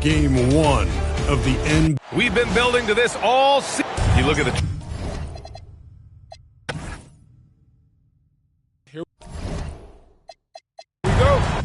Game 1 of the NBA. We've been building to this all season. You look at the... Here we go.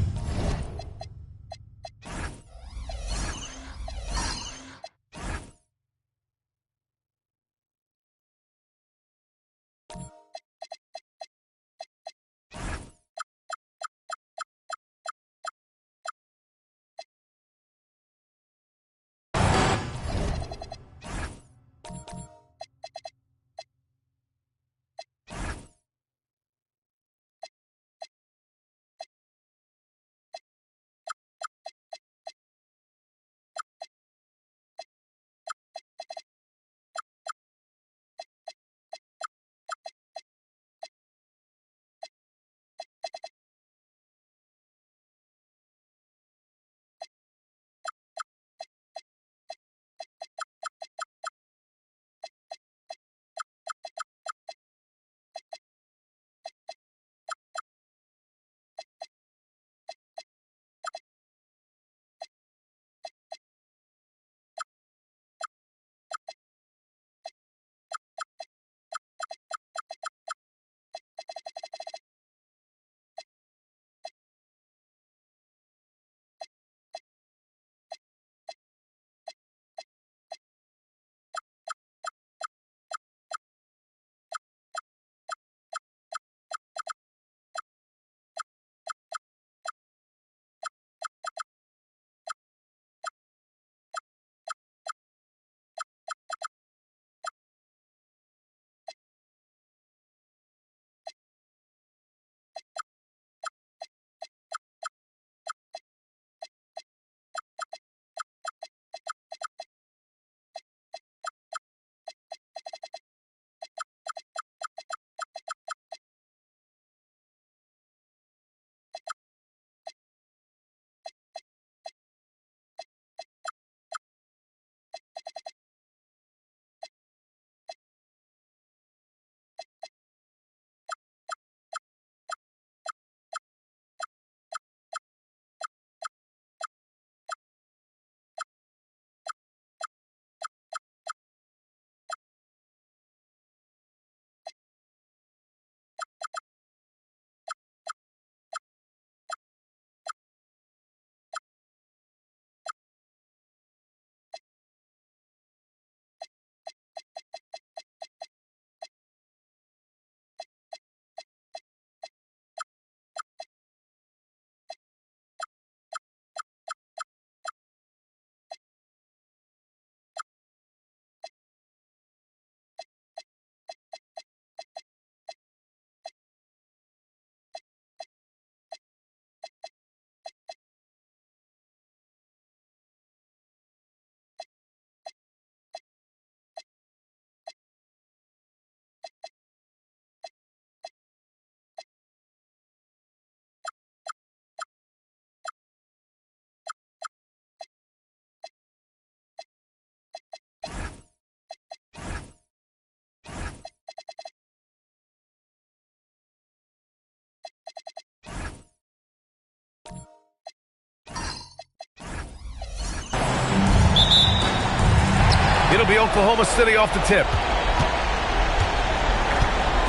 It'll be Oklahoma City off the tip.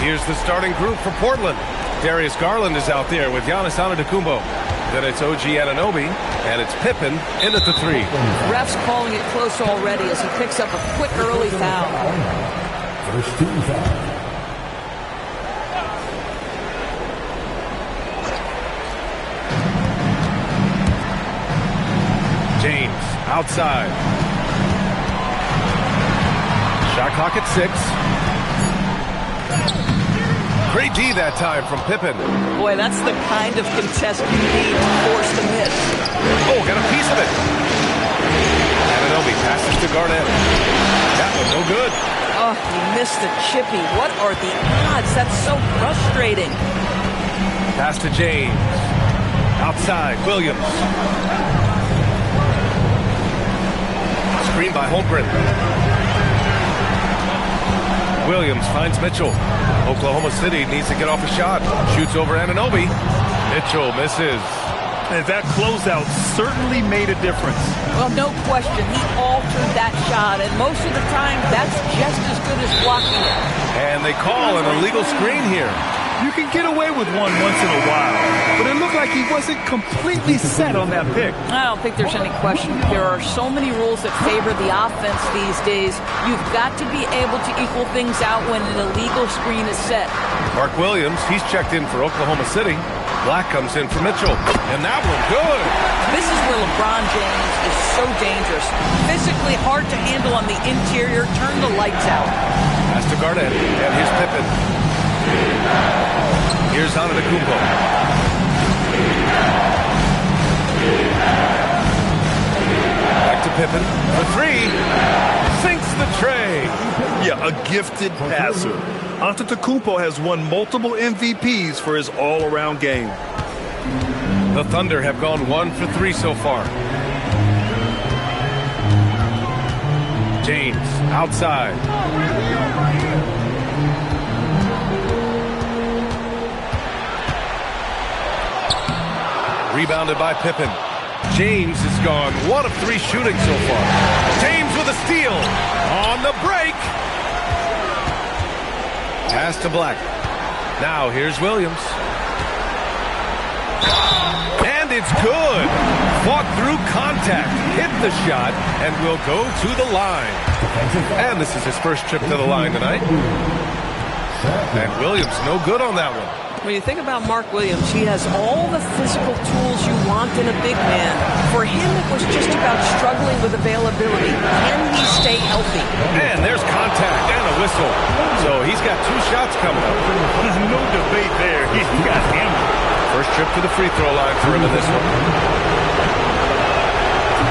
Here's the starting group for Portland. Darius Garland is out there with Giannis Antetokounmpo. Then it's OG Anunoby, and it's Pippen in at the 3. Ref's calling it close already as he picks up a quick early foul. First team foul. James outside. Shot clock at 6. Great D that time from Pippen. Boy, that's the kind of contest you need to force the miss. Oh, got a piece of it. Anunoby passes to Garnett. That was no good. Oh, he missed the chippy. What are the odds? That's so frustrating. Pass to James. Outside, Williams. Screen by Holmgren. Williams finds Mitchell. Oklahoma City needs to get off a shot. Shoots over Anunoby. Mitchell misses. And that closeout certainly made a difference. Well, no question. He altered that shot, and most of the time, that's just as good as blocking it. And they call an illegal screen here. You can get away with one once in a while, but it looked like he wasn't completely set on that pick. I don't think there's any question. There are so many rules that favor the offense these days. You've got to be able to equal things out when an illegal screen is set. Mark Williams, he's checked in for Oklahoma City. Black comes in for Mitchell, and that one good. This is where LeBron James is so dangerous. Physically hard to handle on the interior. Turn the lights out. Pass to Garnett, and here's Pippen. Here's Antetokounmpo. Back to Pippen for 3. Sinks the tray. Yeah, a gifted passer. Antetokounmpo has won multiple MVPs for his all-around game. The Thunder have gone 1 for 3 so far. James outside. Rebounded by Pippen. James has gone 1 of 3 shooting so far. James with a steal on the break. Pass to Black. Now here's Williams. And it's good. Fought through contact, hit the shot, and will go to the line. And this is his first trip to the line tonight. And Williams no good on that one. When you think about Mark Williams, he has all the physical tools you want in a big man. For him, it was just about struggling with availability. Can he stay healthy? And there's contact and a whistle. So he's got 2 shots coming up. No debate there. He got hammered. First trip to the free throw line for him in this one.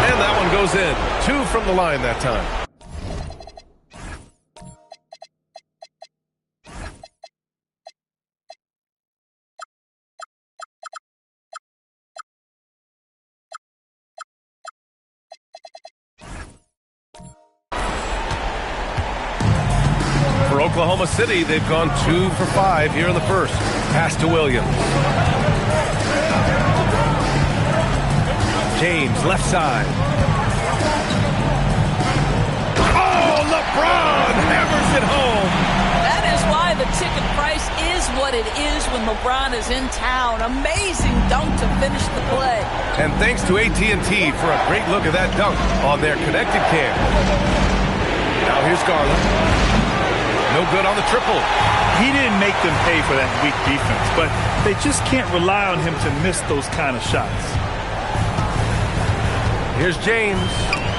And that one goes in. 2 from the line that time. For Oklahoma City, they've gone 2 for 5 here in the first. Pass to Williams. James, left side. Oh, LeBron hammers it home. That is why the ticket price is what it is when LeBron is in town. Amazing dunk to finish the play. And thanks to AT&T for a great look at that dunk on their connected cam. Now here's Garland. No good on the triple. He didn't make them pay for that weak defense, but they just can't rely on him to miss those kind of shots. Here's James.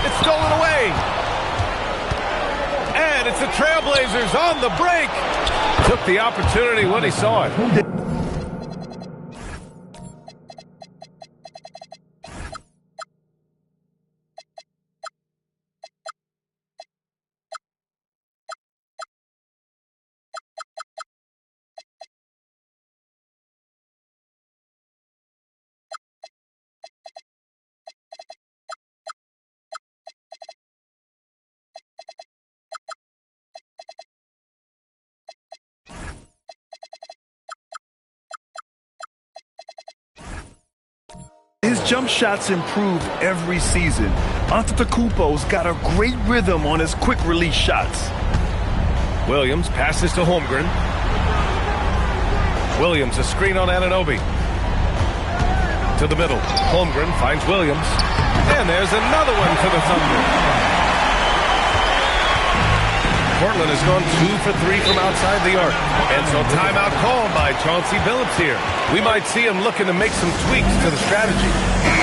It's stolen away. And it's the Trailblazers on the break. Took the opportunity when he saw it. jump shots improve every season. Antetokounmpo's got a great rhythm on his quick release shots. Williams passes to Holmgren. Williams, a screen on Anunoby. To the middle. Holmgren finds Williams. And there's another one for the Thunder. Portland has gone 2 for 3 from outside the arc. And so timeout called by Chauncey Billups here. We might see him looking to make some tweaks to the strategy.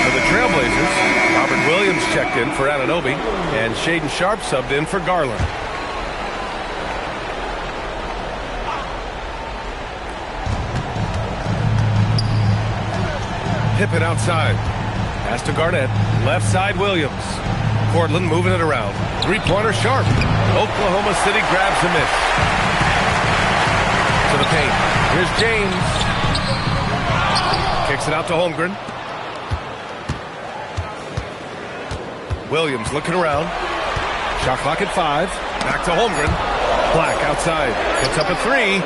For the Trailblazers, Robert Williams checked in for Anunoby, and Shaedon Sharpe subbed in for Garland. Pippen outside. Pass to Garnett. Left side, Williams. Portland moving it around. Three-pointer Sharpe. Oklahoma City grabs a miss. To the paint. Here's James. Kicks it out to Holmgren. Williams looking around. Shot clock at 5. Back to Holmgren. Black outside. Puts up a 3.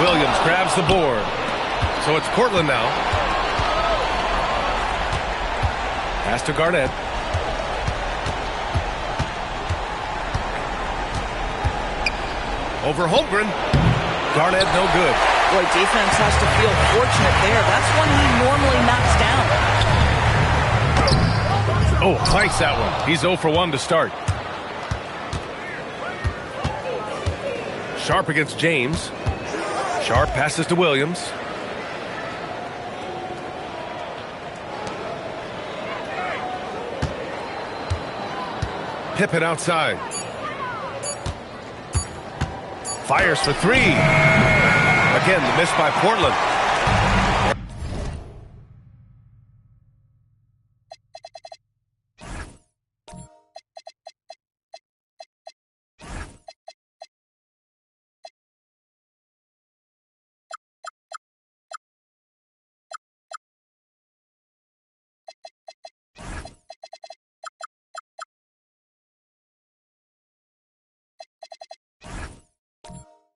Williams grabs the board. So it's Portland now. Pass to Garnett. Over Holmgren. Garnett no good. Boy, defense has to feel fortunate there. That's one he normally knocks down. Oh, clanks that one. He's 0 for 1 to start. Sharpe against James. Sharpe passes to Williams. Pippen outside. Fires for 3. Again, the miss by Portland.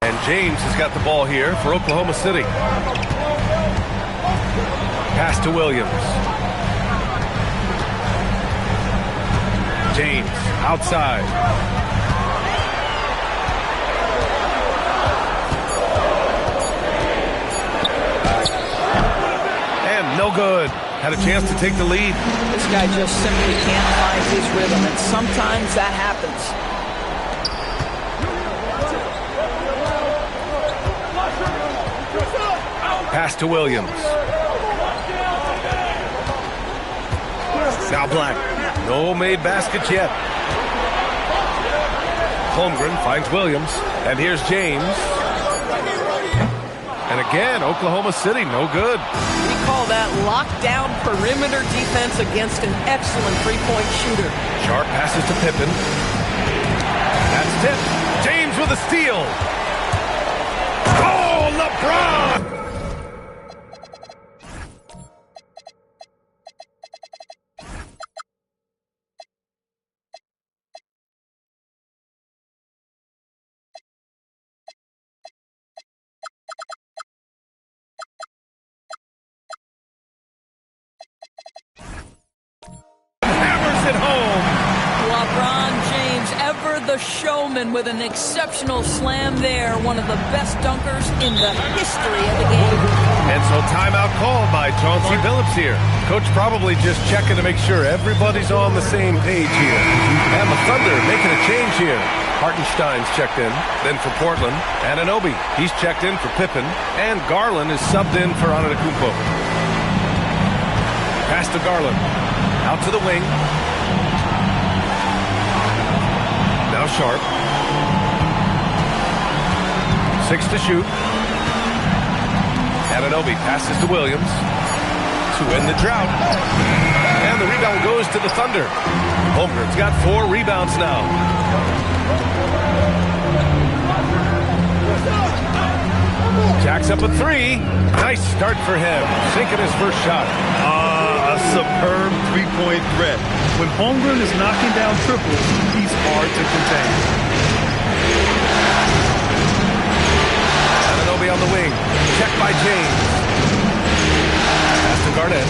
And James has got the ball here for Oklahoma City. Pass to Williams. James outside. And no good. Had a chance to take the lead. This guy just simply can't find his rhythm, and sometimes that happens. Pass to Williams. Now Black. No made baskets yet. Holmgren finds Williams. And here's James. And again, Oklahoma City, no good. We call that lockdown perimeter defense against an excellent three-point shooter. Sharpe passes to Pippen. That's tipped. James with a steal. Oh, LeBron! The showman with an exceptional slam there. One of the best dunkers in the history of the game. And so timeout called by Chauncey Billups here. Coach probably just checking to make sure everybody's on the same page here. And the Thunder making a change here. Hartenstein's checked in. Then for Portland, Anunoby. He's checked in for Pippen. And Garland is subbed in for Antetokounmpo. Pass to Garland. Out to the wing. Now Sharpe. 6 to shoot. Anunoby passes to Williams to end the drought. And the rebound goes to the Thunder. Holmgren's got 4 rebounds now. Jacks up a 3. Nice start for him. Sinking his first shot. A superb three-point threat. When Holmgren is knocking down triples, he's hard to contain. Anunoby on the wing. Checked by James. Pass to Garnett.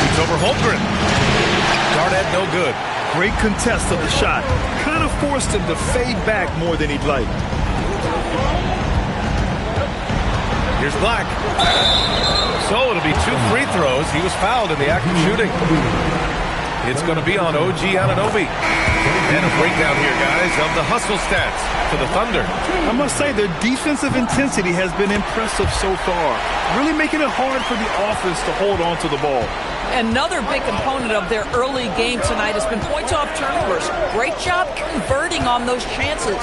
Shoots over Holmgren. Garnett no good. Great contest of the shot. Kind of forced him to fade back more than he'd like. Here's Black. So it'll be 2 free throws. He was fouled in the act of shooting. It's going to be on OG Anunoby. And a breakdown here, guys, of the hustle stats for the Thunder. I must say, their defensive intensity has been impressive so far. Really making it hard for the offense to hold on to the ball. Another big component of their early game tonight has been points off turnovers. Great job converting on those chances.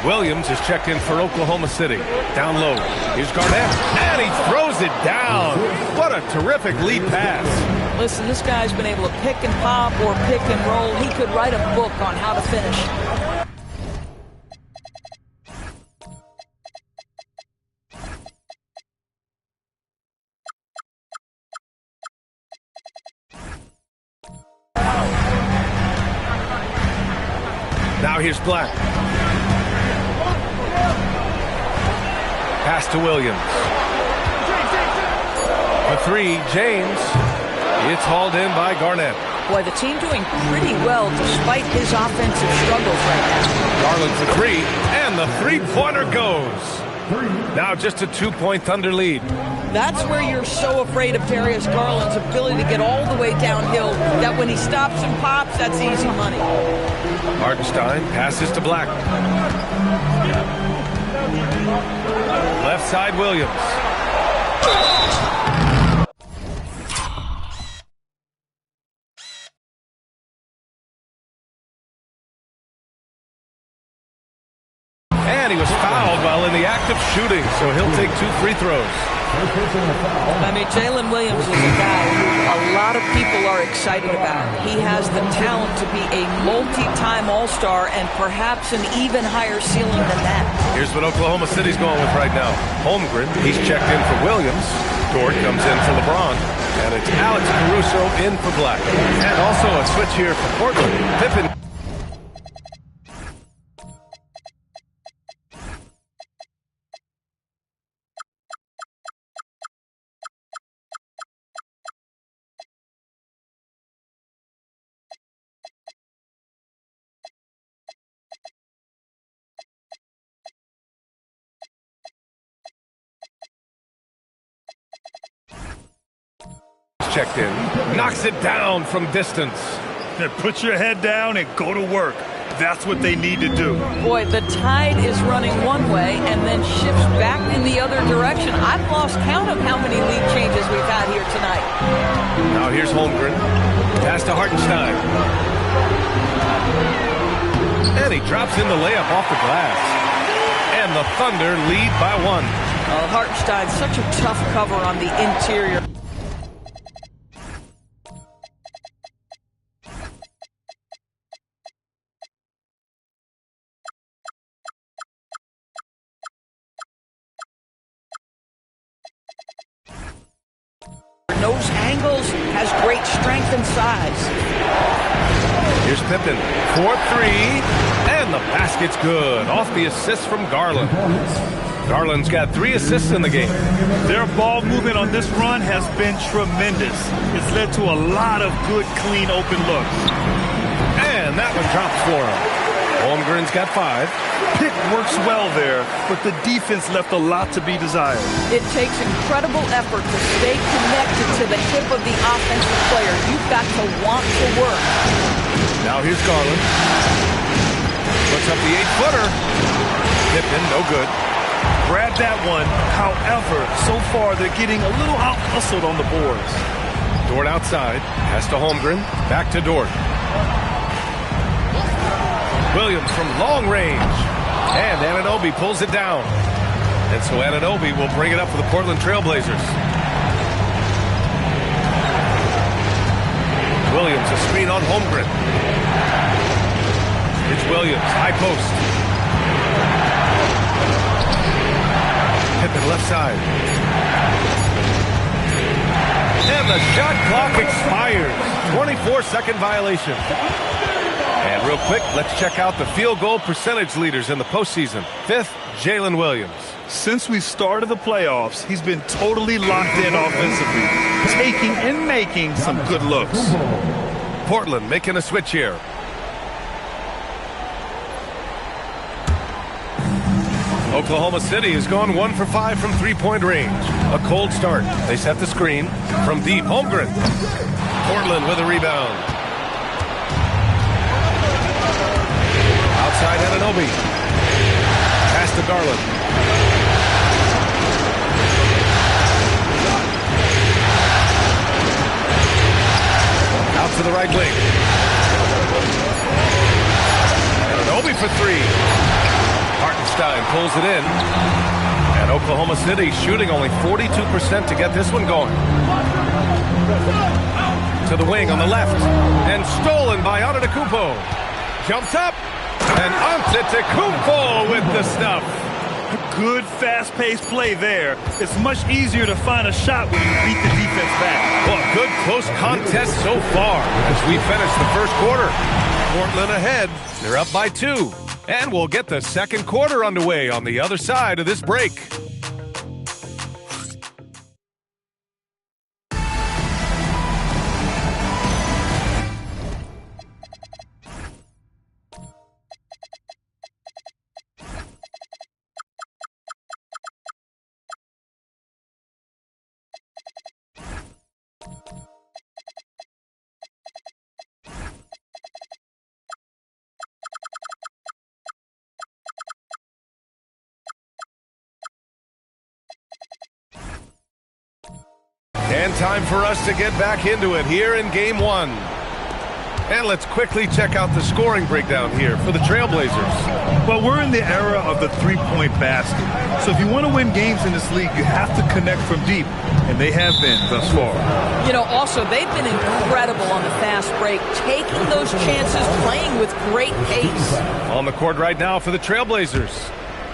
Williams is checked in for Oklahoma City. Down low. Here's Garnett. And he throws it down. What a terrific lead pass. Listen, this guy's been able to pick and pop or pick and roll. He could write a book on how to finish. Now here's Black. Pass to Williams. For 3, James. It's hauled in by Garnett. Boy, the team doing pretty well despite his offensive struggles right now. Garland for 3, and the three-pointer goes. Now just a 2-point Thunder lead. That's where you're so afraid of Darius Garland's ability to get all the way downhill, that when he stops and pops, that's easy money. Hartenstein passes to Black. Left side, Williams. And he was fouled while in the act of shooting, so he'll take 2 free throws. I mean, Jalen Williams is a guy who a lot of people are excited about. He has the talent to be a multi-time All-Star and perhaps an even higher ceiling than that. Here's what Oklahoma City's going with right now. Holmgren, he's checked in for Williams. Dort comes in for LeBron. And it's Alex Caruso in for Black. And also a switch here for Portland. Pippen. Checked in, knocks it down from distance. Put your head down and go to work. That's what they need to do. Boy, the tide is running one way and then shifts back in the other direction. I've lost count of how many lead changes we've had here tonight. Now here's Holmgren. Pass to Hartenstein. And he drops in the layup off the glass. And the Thunder lead by 1. Hartenstein's such a tough cover on the interior. Nose angles, has great strength and size. Here's Pippen for 3, and the basket's good. Off the assist from Garland. Garland's got 3 assists in the game. Their ball movement on this run has been tremendous. It's led to a lot of good, clean, open looks. And that one drops for him. Holmgren's got 5. Pick works well there, but the defense left a lot to be desired. It takes incredible effort to stay connected to the hip of the offensive player. You've got to want to work. Now here's Garland. Puts up the 8-footer. Pippen, no good. Grab that one. However, so far they're getting a little out-hustled on the boards. Dort outside. Pass to Holmgren. Back to Dort. Williams from long range. And Anunoby pulls it down. And so Anunoby will bring it up for the Portland Trailblazers. Williams, a screen on Holmgren. It's Williams, high post. Pippen left side. And the shot clock expires. 24-second violation. And real quick, let's check out the field goal percentage leaders in the postseason. 5th, Jalen Williams. Since we started the playoffs, he's been totally locked in offensively, taking and making some good looks. Portland making a switch here. Oklahoma City has gone 1 for 5 from three-point range. A cold start. They set the screen from deep. Holmgren. Portland with a rebound. Outside Anunoby. Pass to Garland. Out to the right wing. Anunoby for 3. Hartenstein pulls it in. And Oklahoma City shooting only 42% to get this one going. To the wing on the left. And stolen by Antetokounmpo. Jumps up. And Antetokounmpo with the stuff. Good fast-paced play there. It's much easier to find a shot when you beat the defense back. Well, good close contest so far as we finish the first quarter. Portland ahead. They're up by 2. And we'll get the second quarter underway on the other side of this break. And time for us to get back into it here in Game 1. And let's quickly check out the scoring breakdown here for the Trailblazers. Well, we're in the era of the three-point basket. So if you want to win games in this league, you have to connect from deep. And they have been thus far. You know, also, they've been incredible on the fast break, taking those chances, playing with great pace. On the court right now for the Trailblazers,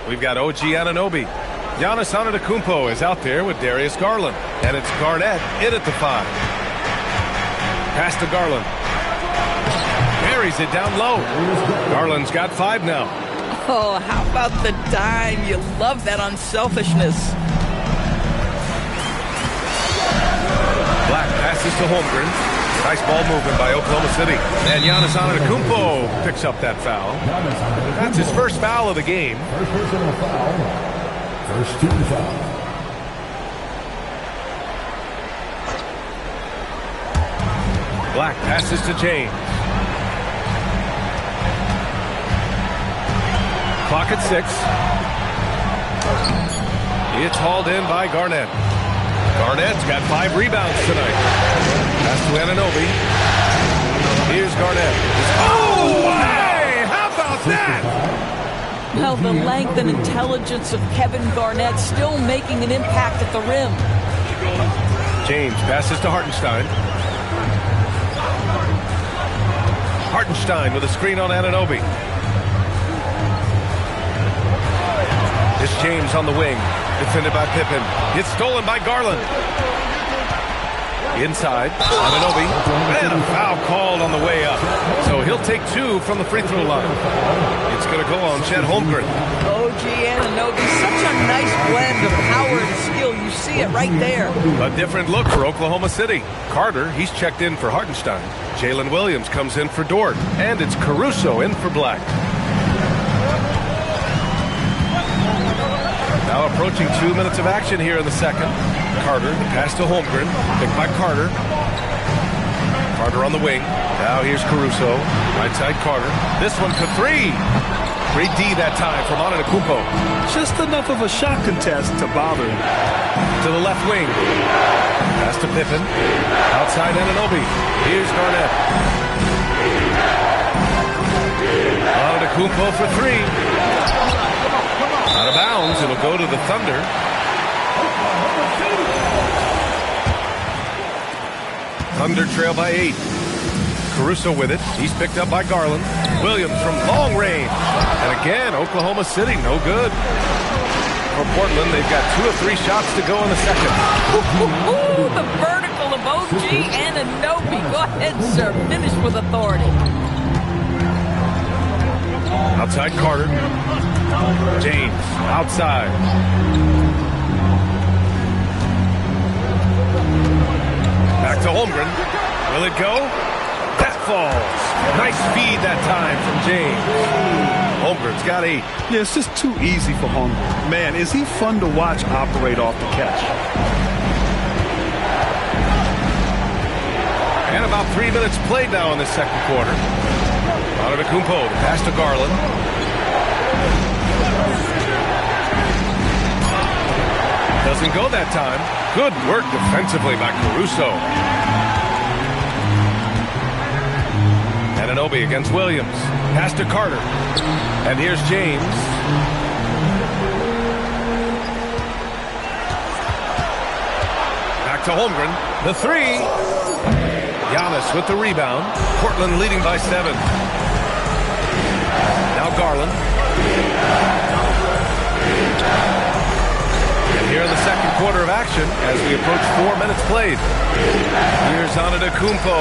we've got OG Anunoby. Giannis Antetokounmpo is out there with Darius Garland. And it's Garnett in at the 5. Pass to Garland. Carries it down low. Garland's got 5 now. Oh, how about the dime? You love that unselfishness. Black passes to Holmgren. Nice ball movement by Oklahoma City. And Giannis Antetokounmpo picks up that foul. That's his first foul of the game. First personal foul. First team foul. Black passes to James. Clock at 6. It's hauled in by Garnett. Garnett's got 5 rebounds tonight. Pass to Anunoby. Here's Garnett. Oh, hey! How about that? Well, the length and intelligence of Kevin Garnett still making an impact at the rim. James passes to Hartenstein. Hartenstein with a screen on Anunoby. It's James on the wing. Defended by Pippen. It's stolen by Garland. Inside, Anunoby, and a foul called on the way up. So he'll take 2 from the free throw line. It's going to go on Chet Holmgren. OG Anunoby, such a nice blend of power and skill. You see it right there. A different look for Oklahoma City. Carter, he's checked in for Hartenstein. Jalen Williams comes in for Dort. And it's Caruso in for Black. Now approaching 2 minutes of action here in the second. Carter, the pass to Holmgren, picked by Carter. Carter on the wing. Now here's Caruso. Right side Carter. This one to 3. Great D that time from Antetokounmpo. Just enough of a shot contest to bother him. To the left wing. Pass to Pippen. Outside Anunoby. Here's Garnett. Antetokounmpo for 3. Out of bounds. It'll go to the Thunder. Thunder trail by 8. Caruso with it. He's picked up by Garland. Williams from long range. And again, Oklahoma City, no good. For Portland, they've got 2 of 3 shots to go in the second. Ooh, the vertical of OG Anunoby. Go ahead, sir. Finish with authority. Outside Carter. James outside. Back to Holmgren. Will it go? That falls. Nice feed that time from James. Holmgren's got 8. Yeah, it's just too easy for Holmgren. Man, is he fun to watch operate off the catch. And about 3 minutes played now in the second quarter. Antetokounmpo, the pass to Garland. Doesn't go that time. Good work defensively by Caruso. Anunoby against Williams. Pass to Carter. And here's James. Back to Holmgren. The 3. Giannis with the rebound. Portland leading by 7. Now Garland. And here in the second quarter of action as we approach 4 minutes played. Here's Antetokounmpo.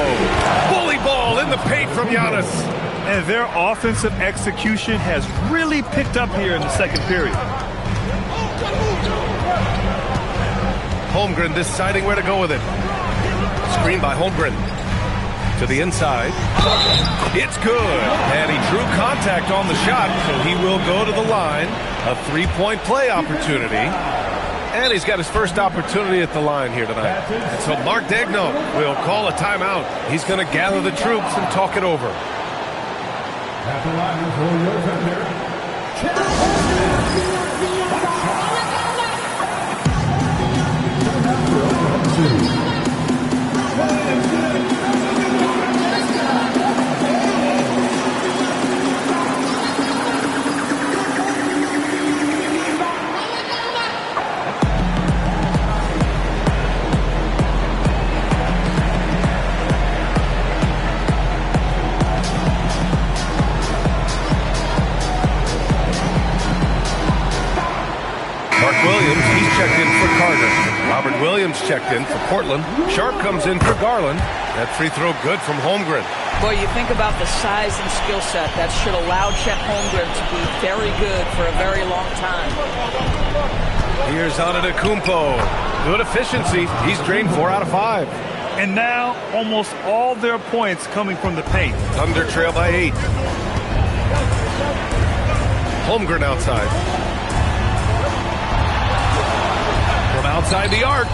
Bully ball in the paint from Giannis. And their offensive execution has really picked up here in the second period. Holmgren deciding where to go with it. Screen by Holmgren. To the inside. It's good. And he drew contact on the shot, so he will go to the line. A 3-point play opportunity. And he's got his first opportunity at the line here tonight. And so Mark Daigneault will call a timeout. He's going to gather the troops and talk it over. At the line for your defender, Robert Williams checked in for Portland. Sharp comes in for Garland. That free throw good from Holmgren. Boy, you think about the size and skill set. That should allow Chet Holmgren to be very good for a very long time. Here's Antetokounmpo. Good efficiency. He's drained 4 out of 5. And now almost all their points coming from the paint. Thunder trail by 8. Holmgren outside. From outside the arc.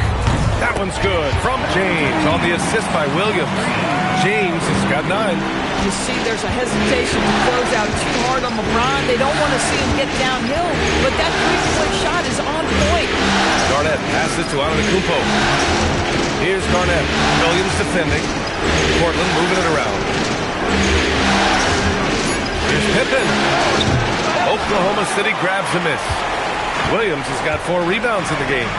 That one's good from James on the assist by Williams. James has got 9. You see there's a hesitation to close out too hard on LeBron. They don't want to see him get downhill, but that three-point shot is on point. Garnett passes to Antetokounmpo. Here's Garnett. Williams defending. Portland moving it around. Here's Pippen. Oklahoma City grabs a miss. Williams has got 4 rebounds in the game.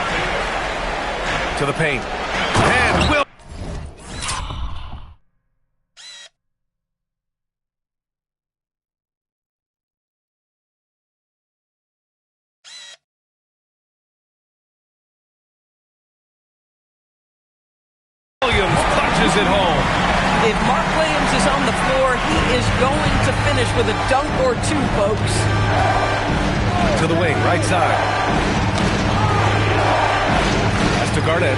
To the paint. And Williams. Punches it home. If Mark Williams is on the floor, he is going to finish with a dunk or 2, folks. To the wing, right side. Pass to Garnett.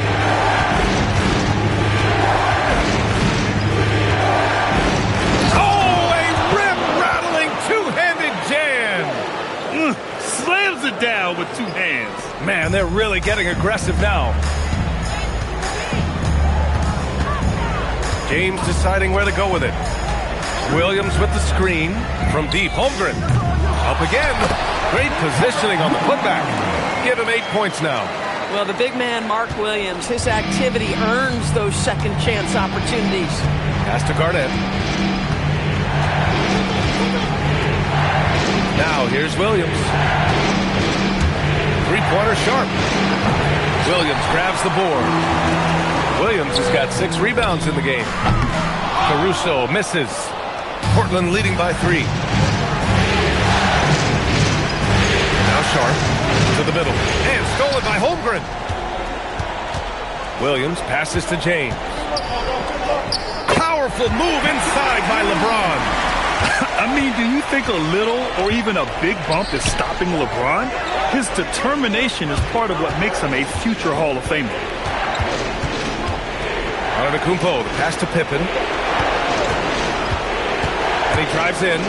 Oh, a rip-rattling two-handed jam. Slams it down with 2 hands. Man, they're really getting aggressive now. James deciding where to go with it. Williams with the screen from deep. Holmgren up again. Great positioning on the putback. Give him 8 points now. Well, the big man, Mark Williams, his activity earns those second chance opportunities. Pass to Garnett. Now here's Williams. Three-pointer Sharp. Williams grabs the board. Williams has got 6 rebounds in the game. Caruso misses. Portland leading by 3. Now Sharp to the middle. And stolen by Holmgren. Williams passes to James. Powerful move inside by LeBron. I mean, do you think a little or even a big bump is stopping LeBron? His determination is part of what makes him a future Hall of Famer. Antetokounmpo, the pass to Pippen. And he drives in.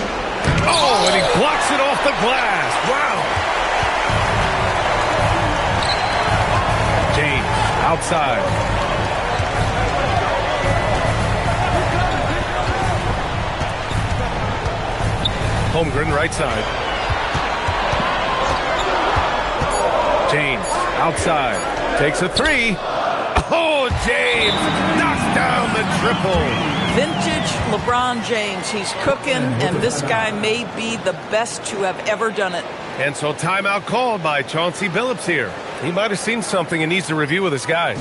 Oh, and he blocks it off the glass. Wow. James, outside. Holmgren, right side. James, outside. Takes a three. Oh, James knocks down the triple. Vintage LeBron James. He's cooking, and this guy may be the best to have ever done it. And so timeout called by Chauncey Billups here. He might have seen something and needs to review with his guys.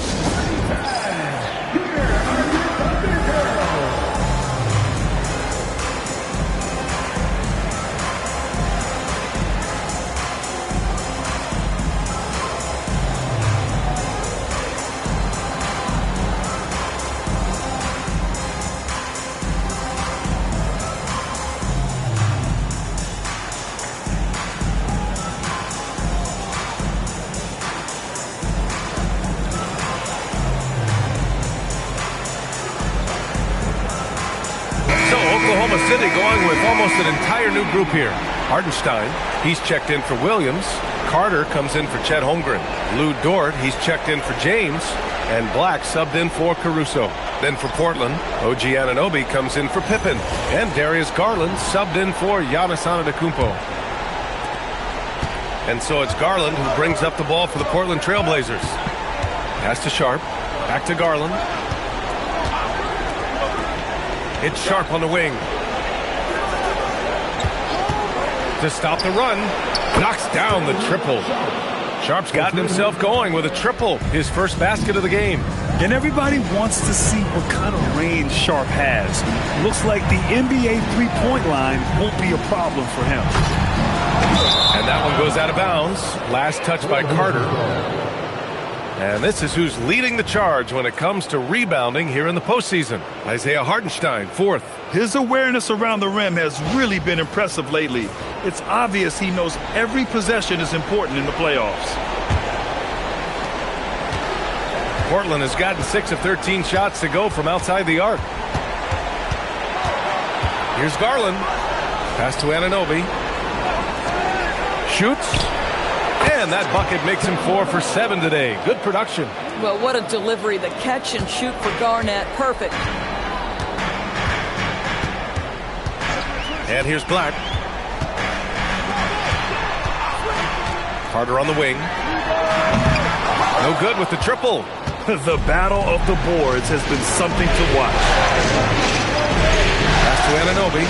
Oklahoma City going with almost an entire new group here. Hartenstein, he's checked in for Williams. Carter comes in for Chet Holmgren. Lou Dort, he's checked in for James. And Black subbed in for Caruso. Then for Portland, OG Anunoby comes in for Pippen. And Darius Garland subbed in for Giannis Antetokounmpo. And so it's Garland who brings up the ball for the Portland Trailblazers. Pass to Sharp. Back to Garland. It's Sharp on the wing. To stop the run. Knocks down the triple. Sharp's gotten himself going with a triple. His first basket of the game. And everybody wants to see what kind of range Sharp has. Looks like the NBA three-point line won't be a problem for him. And that one goes out of bounds. Last touch by Carter. And this is who's leading the charge when it comes to rebounding here in the postseason. Isaiah Hartenstein, fourth. His awareness around the rim has really been impressive lately. It's obvious he knows every possession is important in the playoffs. Portland has gotten 6 of 13 shots to go from outside the arc. Here's Garland. Pass to Anunoby. Shoots. And that bucket makes him 4 for 7 today. Good production. Well, what a delivery. The catch and shoot for Garnett. Perfect. And here's Black. Carter on the wing. No good with the triple. The battle of the boards has been something to watch. Pass to Anunoby.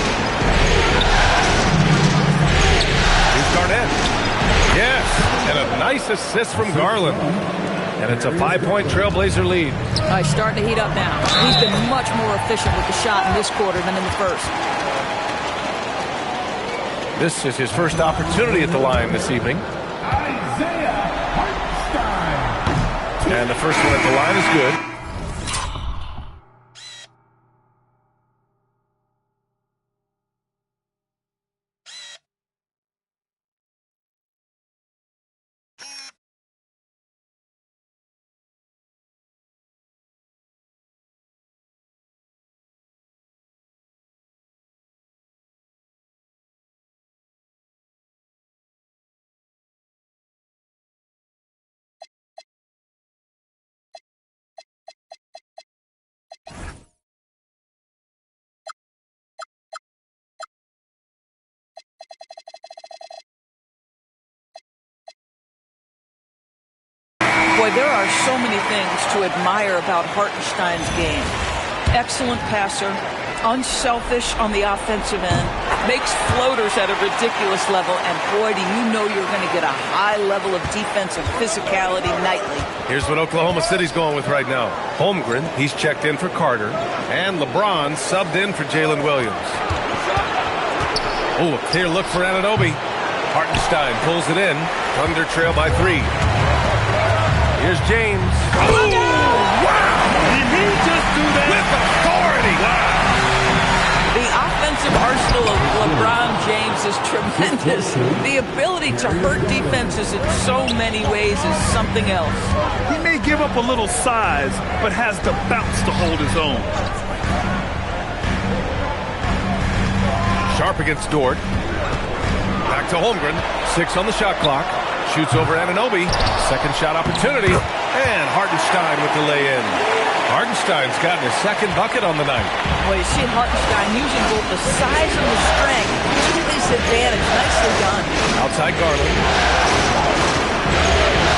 Here's Garnett. Yes, and a nice assist from Garland. And it's a 5-point Trailblazer lead. He's starting to heat up now. He's been much more efficient with the shot in this quarter than in the first. This is his first opportunity at the line this evening. Isaiah Hartenstein. And the first one at the line is good. Boy, there are so many things to admire about Hartenstein's game. Excellent passer, unselfish on the offensive end, makes floaters at a ridiculous level, and boy, do you know you're going to get a high level of defensive physicality nightly. Here's what Oklahoma City's going with right now. Holmgren, he's checked in for Carter, and LeBron subbed in for Jalen Williams. Oh, a clear look for Anunoby. Hartenstein pulls it in. Thunder trail by 3. Here's James. Oh, wow! Did he just do that? With authority! Wow! The offensive arsenal of is tremendous. The ability to hurt defenses in so many ways is something else. He may give up a little size, but has the bounce to hold his own. Sharp against Dort. Back to Holmgren. 6 on the shot clock. Shoots over Anunoby. Second shot opportunity. And Hartenstein with the lay-in. Hartenstein's gotten his second bucket on the night. Well, you see Hartenstein using both the size and the strength to his advantage. Nicely done. Outside Garland.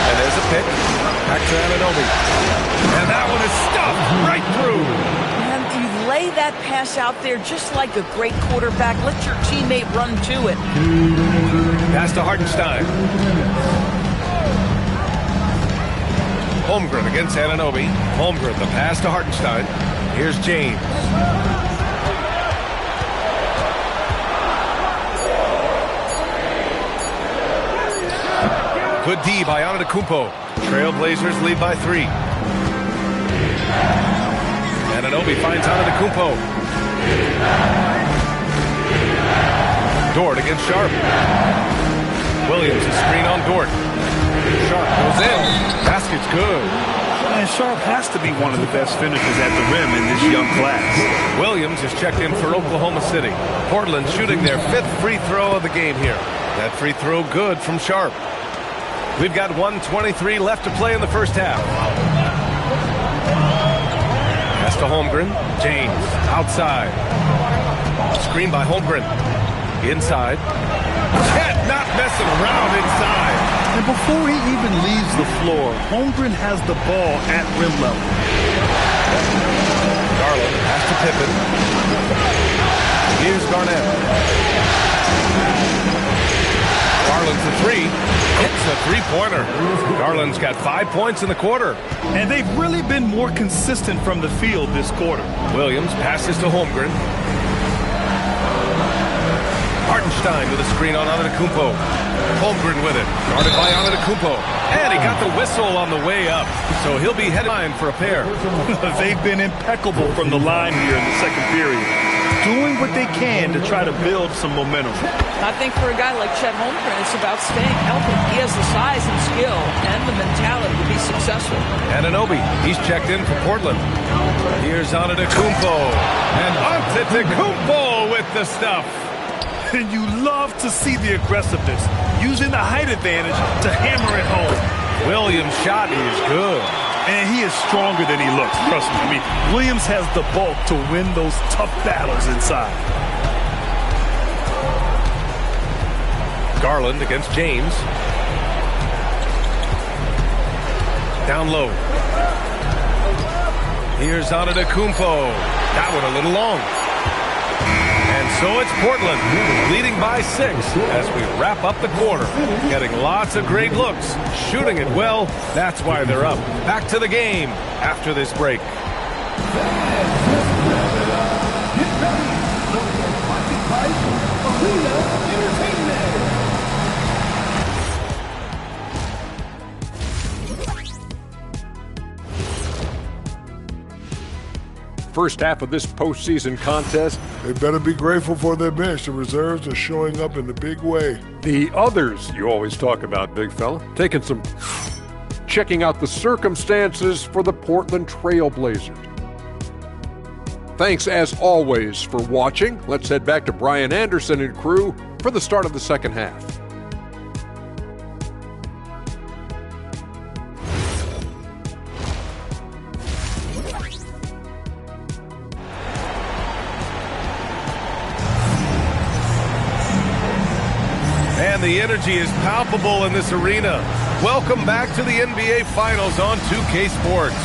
And there's a pick. Back to Anunoby. And that one is stuffed right through. And you lay that pass out there just like a great quarterback. Let your teammate run to it. Pass to Hartenstein. Holmgren against Anunoby. Holmgren, the pass to Hartenstein. Here's James. Good D by Antetokounmpo. Trailblazers lead by 3. Anunoby finds Antetokounmpo. Dort against Sharp. Williams, a screen on Dort. Sharp goes in. Basket's good. And Sharp has to be one of the best finishers at the rim in this young class. Williams is checked in for Oklahoma City. Portland shooting their 5th free throw of the game here. That free throw good from Sharp. We've got 1:23 left to play in the first half. Pass to Holmgren. James outside. Screen by Holmgren. Inside. Chet not messing around inside. And before he even leaves the floor, Holmgren has the ball at rim level. Garland pass to Pippen. Here's Garnett. Garland's a 3. Hits a 3-pointer. Garland's got 5 points in the quarter. And they've really been more consistent from the field this quarter. Williams passes to Holmgren. Hartenstein with a screen on Antetokounmpo. Holmgren with it. Guarded by Antetokounmpo. And he got the whistle on the way up. So he'll be headed line for a pair. They've been impeccable from the line here in the second period. Doing what they can to try to build some momentum. I think for a guy like Chet Holmgren, it's about staying healthy. He has the size and skill and the mentality to be successful. Anunoby, he's checked in for Portland. Here's Antetokounmpo. And Antetokounmpo with the stuff. And you love to see the aggressiveness, using the height advantage to hammer it home. Williams' shot is good. And he is stronger than he looks, trust me. I mean, Williams has the bulk to win those tough battles inside. Garland against James. Down low. Here's Antetokounmpo. That one a little long. And so it's Portland leading by 6 as we wrap up the quarter. Getting lots of great looks, shooting it well. That's why they're up. Back to the game after this break. First half of this postseason contest. They better be grateful for their bench. The reserves are showing up in a big way. The others you always talk about, big fella. Checking out the circumstances for the Portland Trail Blazers. Thanks as always for watching. Let's head back to Brian Anderson and crew for the start of the second half. And the energy is palpable in this arena. Welcome back to the NBA Finals on 2K Sports.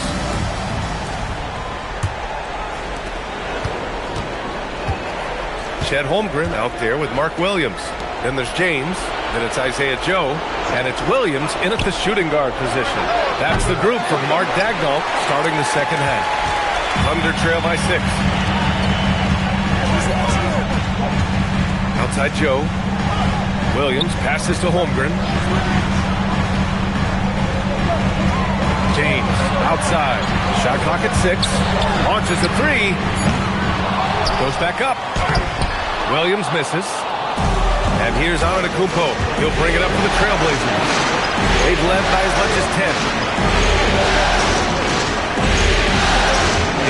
Chet Holmgren out there with Mark Williams. Then there's James. Then it's Isaiah Joe. And it's Williams in at the shooting guard position. That's the group from Mark Daigneault starting the second half. Thunder trail by 6. Outside Joe. Williams passes to Holmgren. James outside. Shot clock at 6. Launches a 3. Goes back up. Williams misses. And here's Antetokounmpo. He'll bring it up for the Trailblazers. They've led by as much as 10.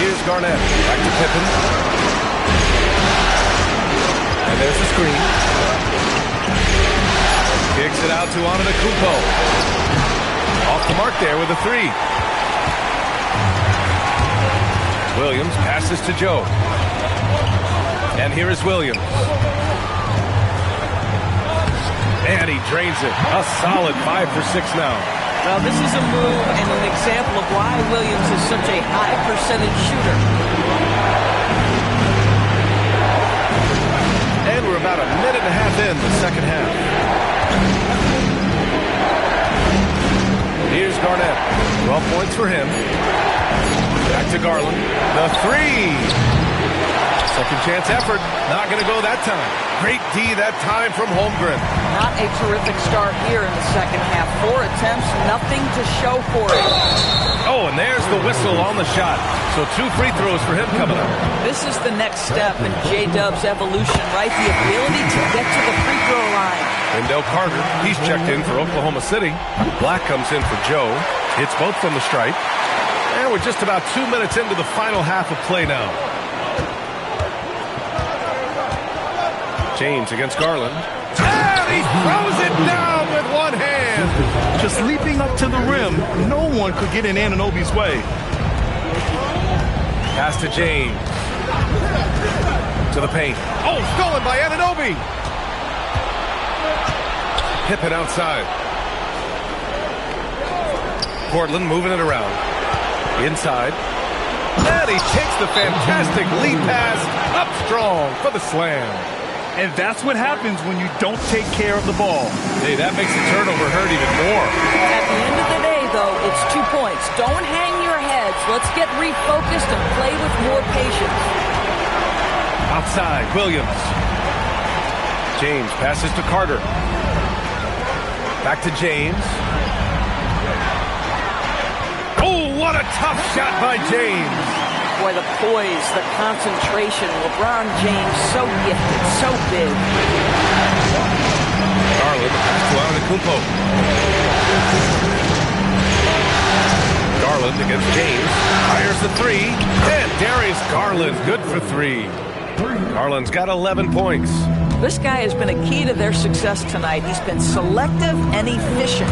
Here's Garnett. Back to Pippen. And there's the screen. Kicks it out to Antetokounmpo. Off the mark there with a three. Williams passes to Joe. And here is Williams. And he drains it. A solid 5 for 6 now. Well, this is a move and an example of why Williams is such a high percentage shooter. And we're about a minute and a half in the second half. Here's Garnett. 12 points for him. Back to Garland. The three. Second chance effort. Not going to go that time. Great D that time from Holmgren. Not a terrific start here in the second half. 4 attempts, nothing to show for it. Oh, and there's the whistle on the shot. So 2 free throws for him coming up. This is the next step in J-Dub's evolution, right? The ability to get to the free throw line. Wendell Carter, he's checked in for Oklahoma City. Black comes in for Joe. Hits both from the stripe. And we're just about 2 minutes into the final half of play now. James against Garland. And he throws it down with one hand. Just leaping up to the rim. No one could get in Anunoby's way. Pass to James. To the paint. Oh, stolen by Anunoby. Pippen outside. Portland moving it around. Inside. And he takes the fantastic lead pass up strong for the slam. And that's what happens when you don't take care of the ball. Hey, that makes the turnover hurt even more. At the end of the day, though, it's 2 points. Don't hang your heads. Let's get refocused and play with more patience. Outside, Williams. James passes to Carter. Back to James. Oh, what a tough shot by James. Boy, the poise, the concentration. LeBron James, so gifted, so big. Garland pass to Antetokounmpo. Garland against James. Fires the three. And Darius Garland, good for 3. Garland's got 11 points. This guy has been a key to their success tonight. He's been selective and efficient.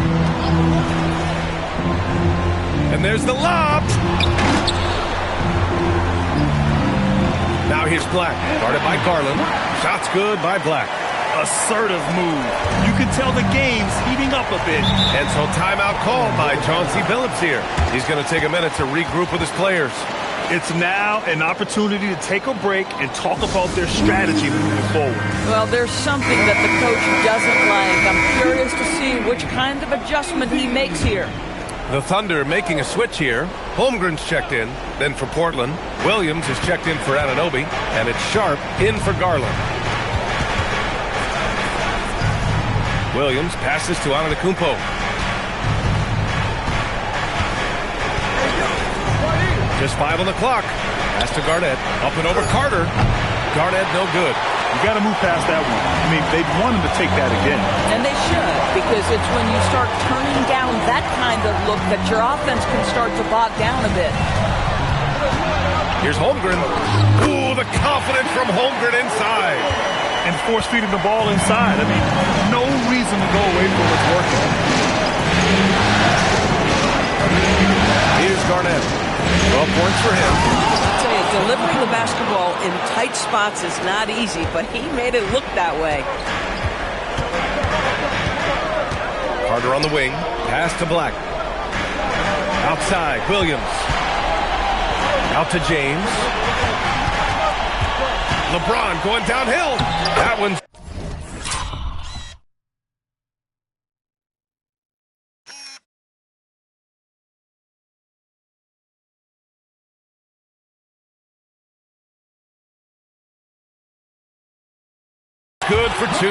And there's the lob. Now here's Black, guarded by Garland. Shots good by Black. Assertive move. You can tell the game's heating up a bit. And so timeout called by Chauncey Billups here. He's going to take a minute to regroup with his players. It's now an opportunity to take a break and talk about their strategy moving forward. Well, there's something that the coach doesn't like. I'm curious to see which kind of adjustment he makes here. The Thunder making a switch here. Holmgren's checked in. Then for Portland, Williams is checked in for Anunoby. And it's Sharp in for Garland. Williams passes to Antetokounmpo. Just 5 on the clock. Pass to Garnett. Up and over Carter. Garnett no good. You got to move past that one. I mean, they want him to take that again. And they should, because it's when you start turning down that kind of look that your offense can start to bog down a bit. Here's Holmgren. Ooh, the confidence from Holmgren inside. And force-feeding the ball inside. I mean, no reason to go away from what's working. Here's Garnett. 12 points for him. I'll tell you, delivering the basketball in tight spots is not easy, but he made it look that way. Carter on the wing. Pass to Black. Outside, Williams. Out to James. LeBron going downhill. That one's... good for 2.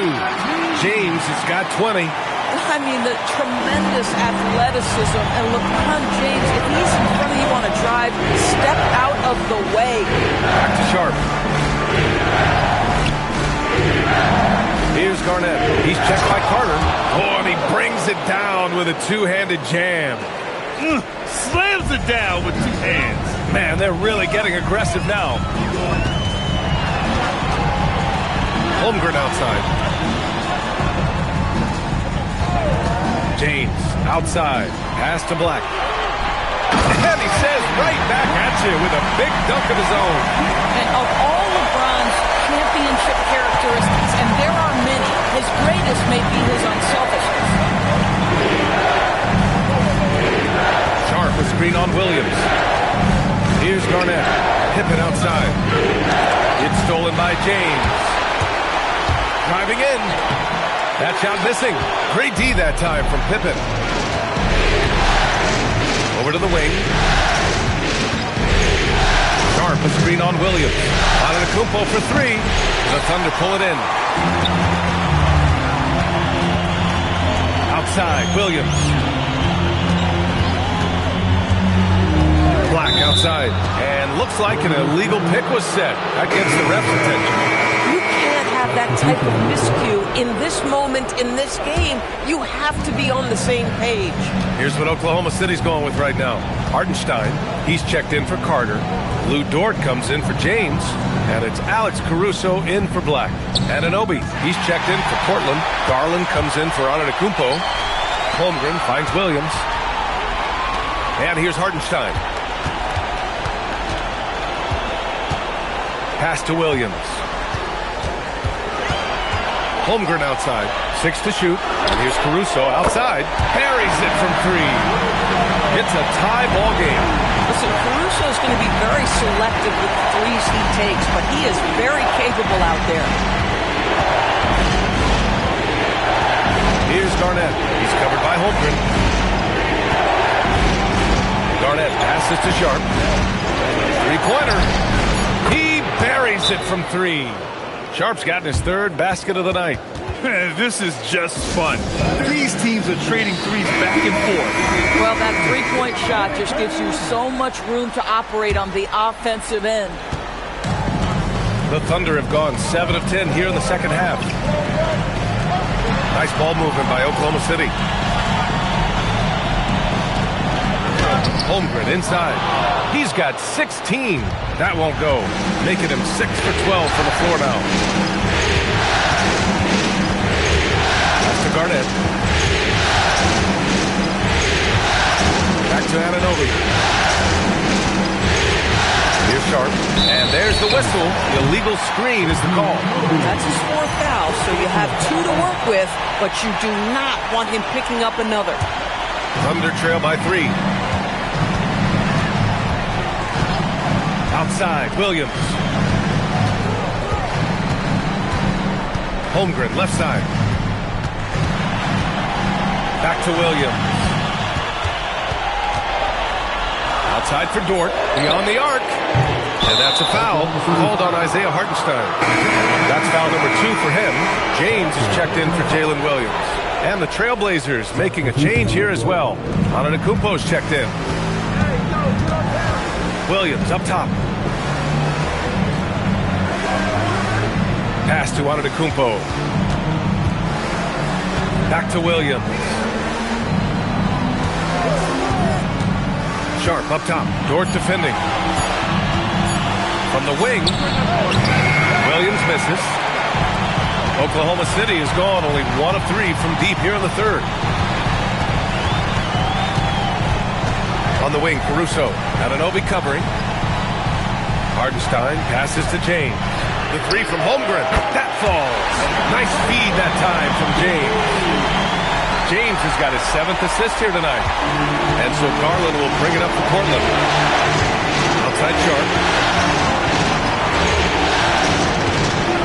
James has got 20. I mean, the tremendous athleticism. And LeBron James, if he's in front of you on a drive, step out of the way. Back to Sharp. Here's Garnett. He's checked by Carter. Oh, and he brings it down with a two-handed jam. Slams it down with two hands. Man, they're really getting aggressive now. Holmgren outside. James outside. Pass to Black. And he says right back at you with a big dunk of his own. And of all LeBron's championship characteristics, and there are many, his greatest may be his unselfishness. Sharp with screen on Williams. Here's Garnett. Pippen outside. It's stolen by James. Driving in. That shot missing. Great D that time from Pippen. Over to the wing. Sharp a screen on Williams. Antetokounmpo for three. The Thunder pull it in. Outside, Williams. Black outside. And looks like an illegal pick was set. That gets the ref's attention. You can't have that type of miscue in this moment, in this game. You have to be on the same page. Here's what Oklahoma City's going with right now. Hartenstein, he's checked in for Carter. Lou Dort comes in for James. And it's Alex Caruso in for Black. Anunoby, he's checked in for Portland. Garland comes in for Antetokounmpo. Holmgren finds Williams. And here's Hartenstein. Pass to Williams. Holmgren outside. 6 to shoot. And here's Caruso outside. Buries it from three. It's a tie ball game. Listen, Caruso is going to be very selective with the threes he takes, but he is very capable out there. Here's Garnett. He's covered by Holmgren. Garnett passes to Sharp. Three-pointer. He buries it from three. Sharp's gotten his third basket of the night. This is just fun. These teams are trading threes back and forth. Well, that three-point shot just gives you so much room to operate on the offensive end. The Thunder have gone 7 of 10 here in the second half. Nice ball movement by Oklahoma City. Holmgren inside. He's got 16. That won't go. Making him 6 for 12 from the floor now. That's to Garnett. Back to Anunoby. Here's Sharp. And there's the whistle. The illegal screen is the call. That's his fourth foul, so you have 2 to work with, but you do not want him picking up another. Thunder trail by 3. Outside, Williams. Holmgren, left side. Back to Williams. Outside for Dort, beyond the arc. And that's a foul called on Isaiah Hartenstein. That's foul number 2 for him. James is checked in for Jalen Williams. And the Trailblazers making a change here as well. Antetokounmpo's checked in. Williams up top. Pass to Antetokounmpo. Back to Williams. Sharp up top. Dort defending. From the wing. Williams misses. Oklahoma City has gone only 1 of 3 from deep here in the third. On the wing, Caruso. Anunoby covering. Hartenstein passes to James. The 3 from Holmgren. That falls. Nice feed that time from James. James has got his 7th assist here tonight. And so Garland will bring it up for Portland. Outside Sharp.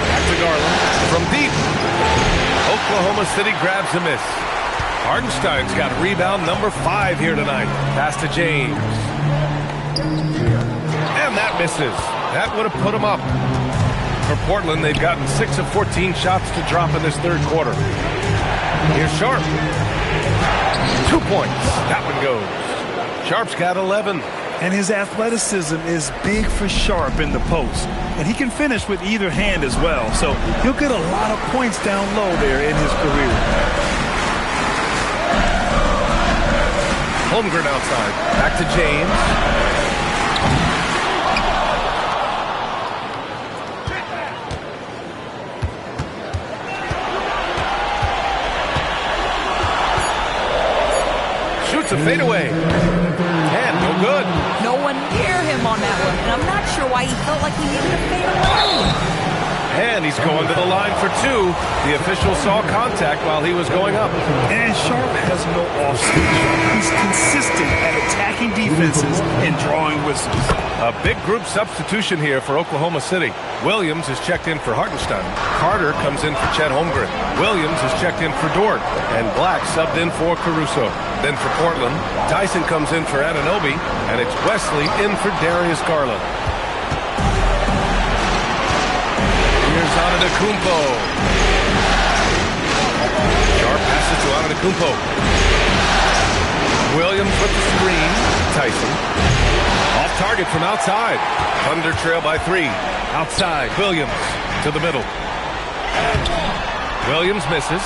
Back to Garland. From deep. Oklahoma City grabs a miss. Hartenstein's got rebound number 5 here tonight. Pass to James. And that misses. That would have put him up. For Portland, they've gotten 6 of 14 shots to drop in this third quarter. Here's Sharp. 2 points. That one goes. Sharp's got 11. And his athleticism is big for Sharp in the post. And he can finish with either hand as well. So he'll get a lot of points down low there in his career. Holmgren outside. Back to James. Shoots a fadeaway. And no good. No one near him on that one, and I'm not sure why he felt like he needed to fade away. And he's going to the line for two. The official saw contact while he was going up. And Sharp has no off-switch. He's consistent at attacking defenses and drawing whistles. A big group substitution here for Oklahoma City. Williams is checked in for Hartenstein. Carter comes in for Chet Holmgren. Williams is checked in for Dort. And Black subbed in for Caruso. Then for Portland, Tyson comes in for Anunoby. And it's Wesley in for Darius Garland. Here's Antetokounmpo. Sharp passes to Antetokounmpo. Williams with the screen. Tyson. Off target from outside. Thunder trail by 3. Outside. Williams to the middle. Williams misses.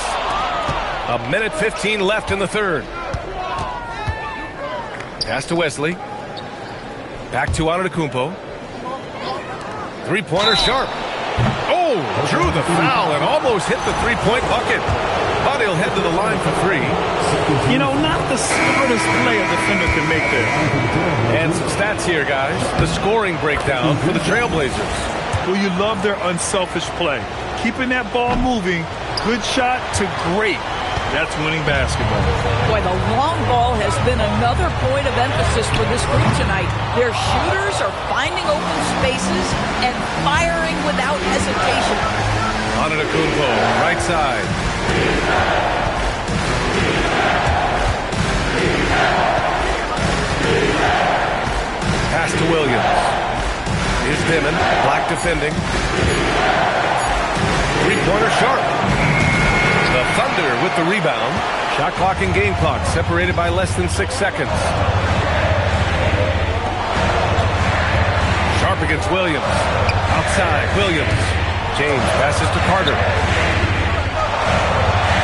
1:15 left in the third. Pass to Wesley. Back to Antetokounmpo. Three-pointer Sharp. Oh, drew the foul and almost hit the three-point bucket. But he'll head to the line for 3. You know, not the smartest play a defender can make there. And some stats here, guys. The scoring breakdown for the Trailblazers. Well, you love their unselfish play. Keeping that ball moving, good shot to great. That's winning basketball. Boy, the long ball has been another point of emphasis for this group tonight. Their shooters are finding open spaces and firing without hesitation. Antetokounmpo, right side. Pass to Williams. Here's Dimon. Black defending. Three-pointer Sharp. The Thunder with the rebound. Shot clock and game clock separated by less than 6 seconds. Sharp against Williams. Outside, Williams. James passes to Carter.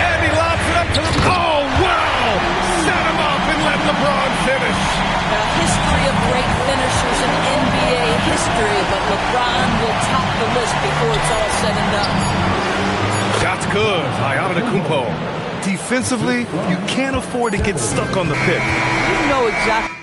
And he lobs it up to the... Oh, wow! Set him up and let LeBron finish. A history of great finishers in NBA history, but LeBron will top the list before it's all said and done. Shots good by Antetokounmpo. Defensively, you can't afford to get stuck on the pick. You know exactly.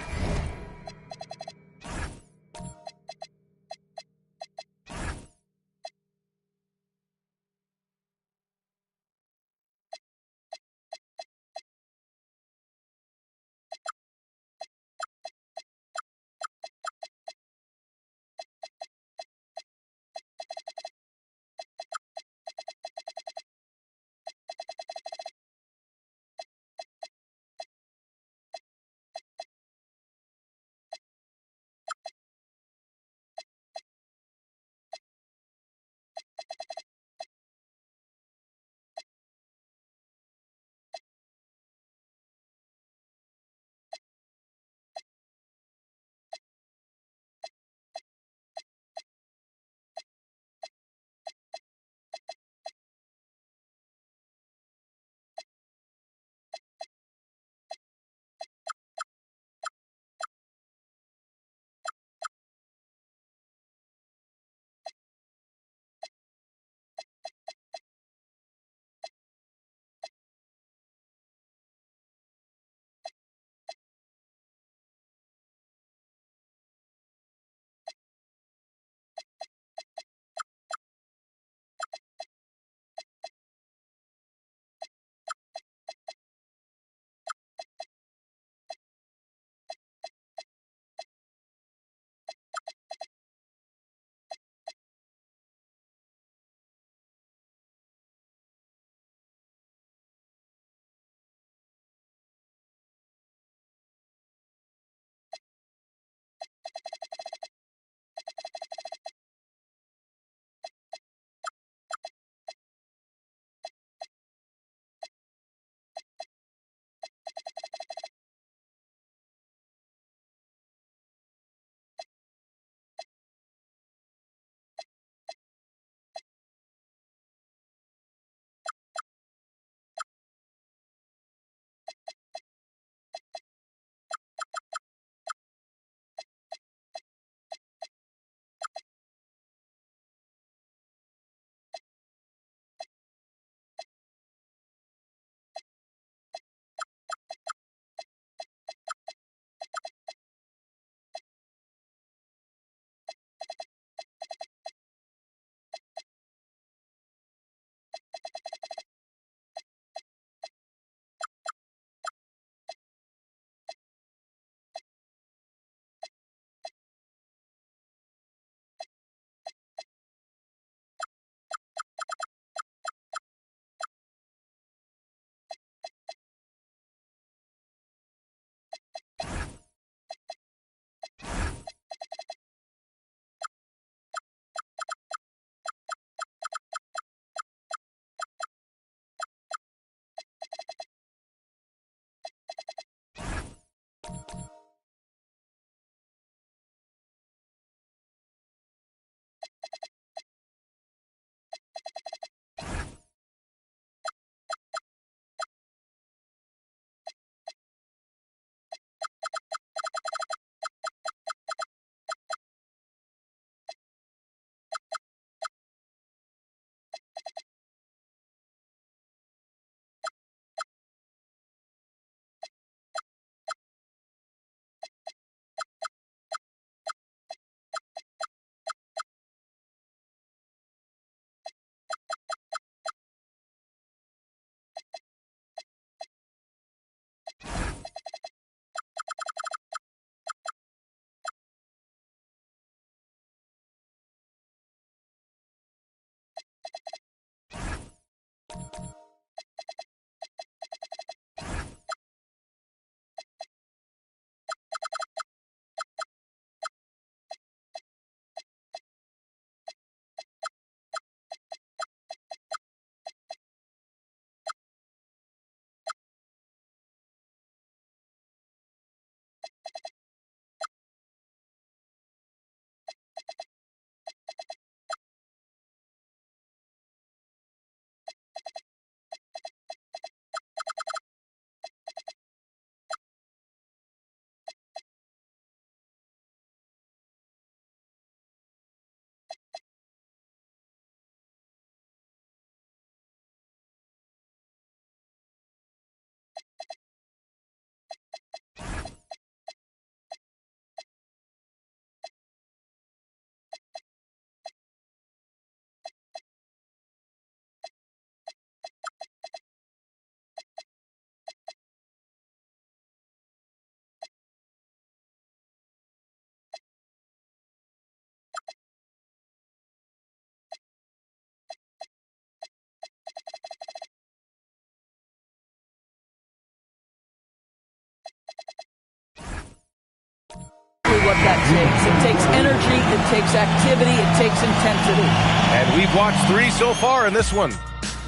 what that takes. It takes energy, it takes activity, it takes intensity. And we've watched 3 so far in this one.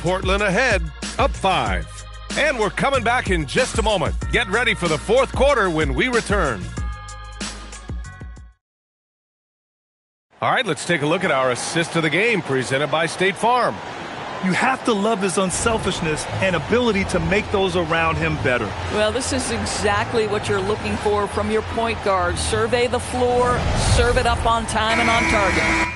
Portland ahead, up 5. And we're coming back in just a moment. Get ready for the 4th quarter when we return. All right, let's take a look at our assist of the game presented by State Farm. You have to love his unselfishness and ability to make those around him better. Well, this is exactly what you're looking for from your point guard. Survey the floor, serve it up on time and on target.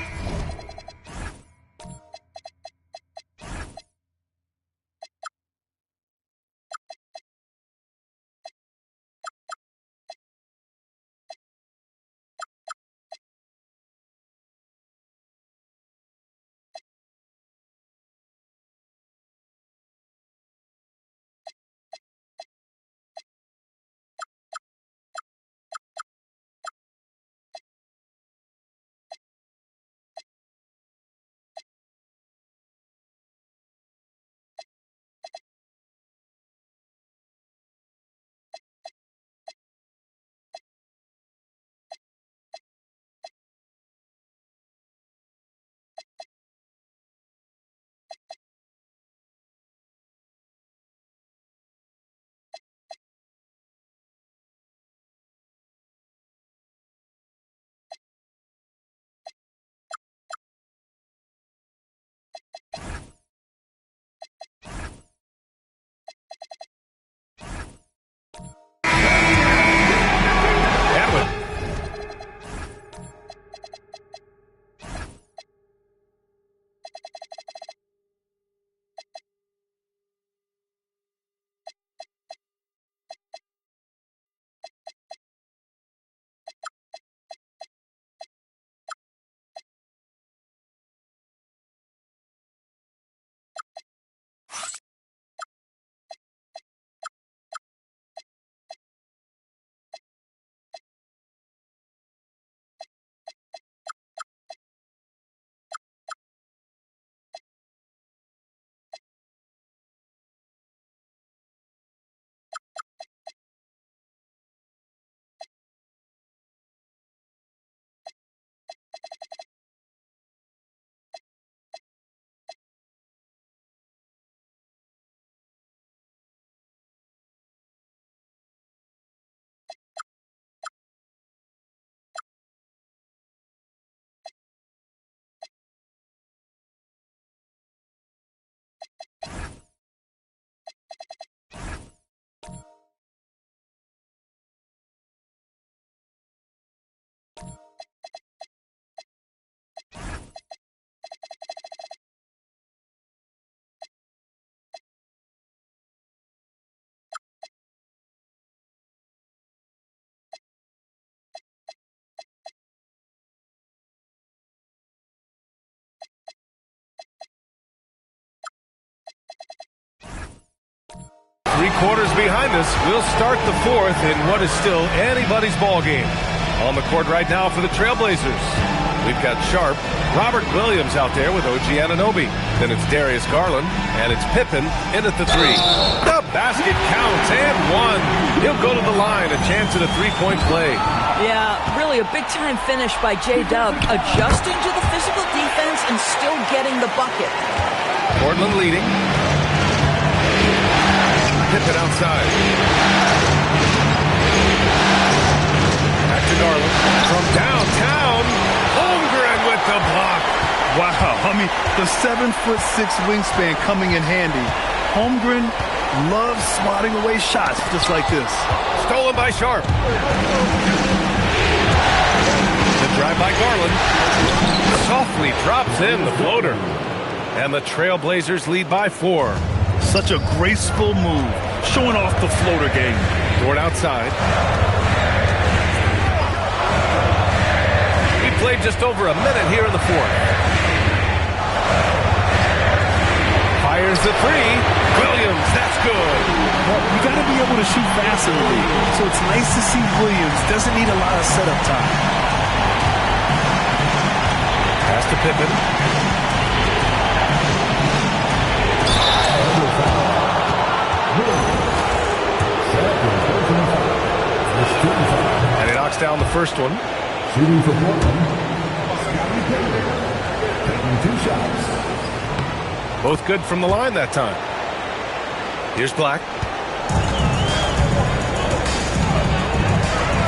Three quarters behind us. We'll start the 4th in what is still anybody's ball game. On the court right now for the Trailblazers, we've got Sharp, Robert Williams out there with OG Anunoby. Then it's Darius Garland, and it's Pippen in at the 3. The basket counts, and 1. He'll go to the line, a chance at a 3-point play. Yeah, really a big-time finish by J-Dub, adjusting to the physical defense and still getting the bucket. Portland leading. Pippen outside. Back to Garland. From downtown, Holmgren with the block. Wow, I mean, the 7'6" wingspan coming in handy. Holmgren loves swatting away shots just like this. Stolen by Sharp. The drive by Garland. Softly drops in the floater. And the Trailblazers lead by 4. Such a graceful move, showing off the floater game. Dort outside. We played just over a minute here in the 4th. Fires the 3. Williams, that's good. Well, you got to be able to shoot fast in the league, so it's nice to see Williams doesn't need a lot of setup time. Pass to Pippen. And he knocks down down the first one. Shooting for Portland, Scottie Pippen, taking 2 shots. Both good from the line that time. Here's Black.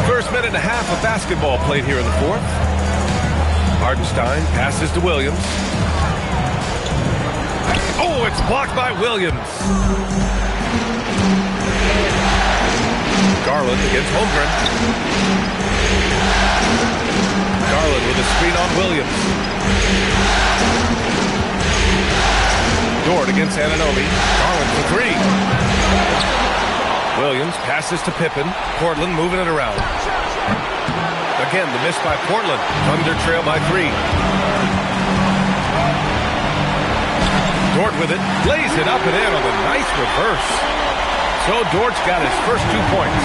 First minute and a half of basketball played here in the fourth. Hartenstein passes to Williams. Oh, it's blocked by Williams. Garland against Holmgren. Garland with a screen on Williams. Dort against Anunoby. Garland for 3. Williams passes to Pippen. Portland moving it around. Again, the miss by Portland. Thunder trail by 3. Dort with it. Lays it up and in on a nice reverse. So Dort's got his first 2 points.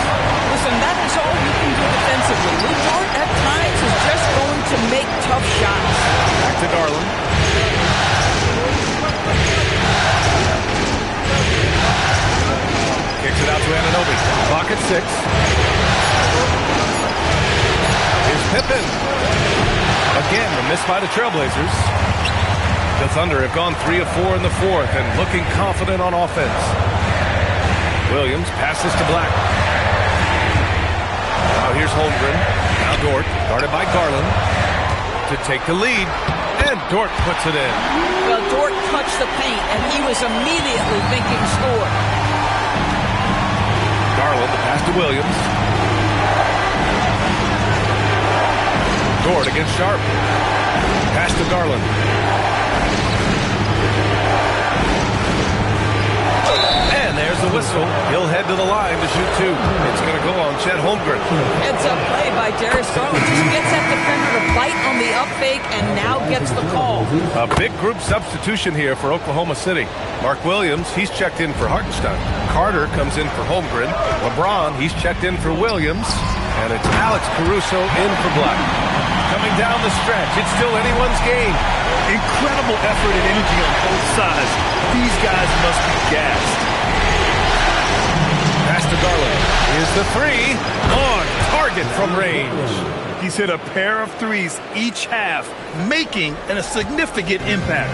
Listen, that is all you can do defensively. Lou Dort at times is just going to make tough shots. Back to Garland. Kicks it out to Anunoby. Clock at 6. Here's Pippen. Again, the miss by the Trailblazers. The Thunder have gone 3 of 4 in the fourth and looking confident on offense. Williams passes to Black. Now here's Holmgren. Now Dort, guarded by Garland, to take the lead. And Dort puts it in. Well, Dort touched the paint, and he was immediately thinking score. Garland, the pass to Williams. Dort against Sharp. Pass to Garland. And there's the whistle. He'll head to the line to shoot 2. It's going to go on Chet Holmgren. Heads up play by Darius Garland. Just gets that defender to bite on the up fake and now gets the call. A big group substitution here for Oklahoma City. Mark Williams, he's checked in for Hartenstein. Carter comes in for Holmgren. LeBron, he's checked in for Williams. And it's Alex Caruso in for Black. Coming down the stretch, it's still anyone's game. Incredible effort and energy on both sides. These guys must be gassed. Pass to Garland. Here's the 3. On target from range. He's hit a pair of threes each half, making a significant impact.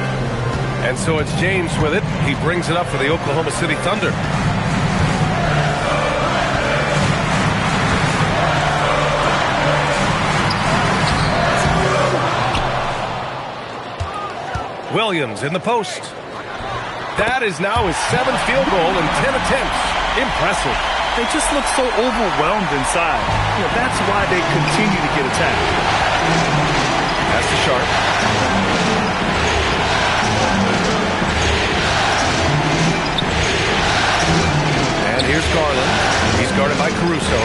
And so it's James with it. He brings it up for the Oklahoma City Thunder. Williams in the post. That is now his 7th field goal in 10 attempts. Impressive. They just look so overwhelmed inside. That's why they continue to get attacked. That's to Sharp. And here's Garland. He's guarded by Caruso.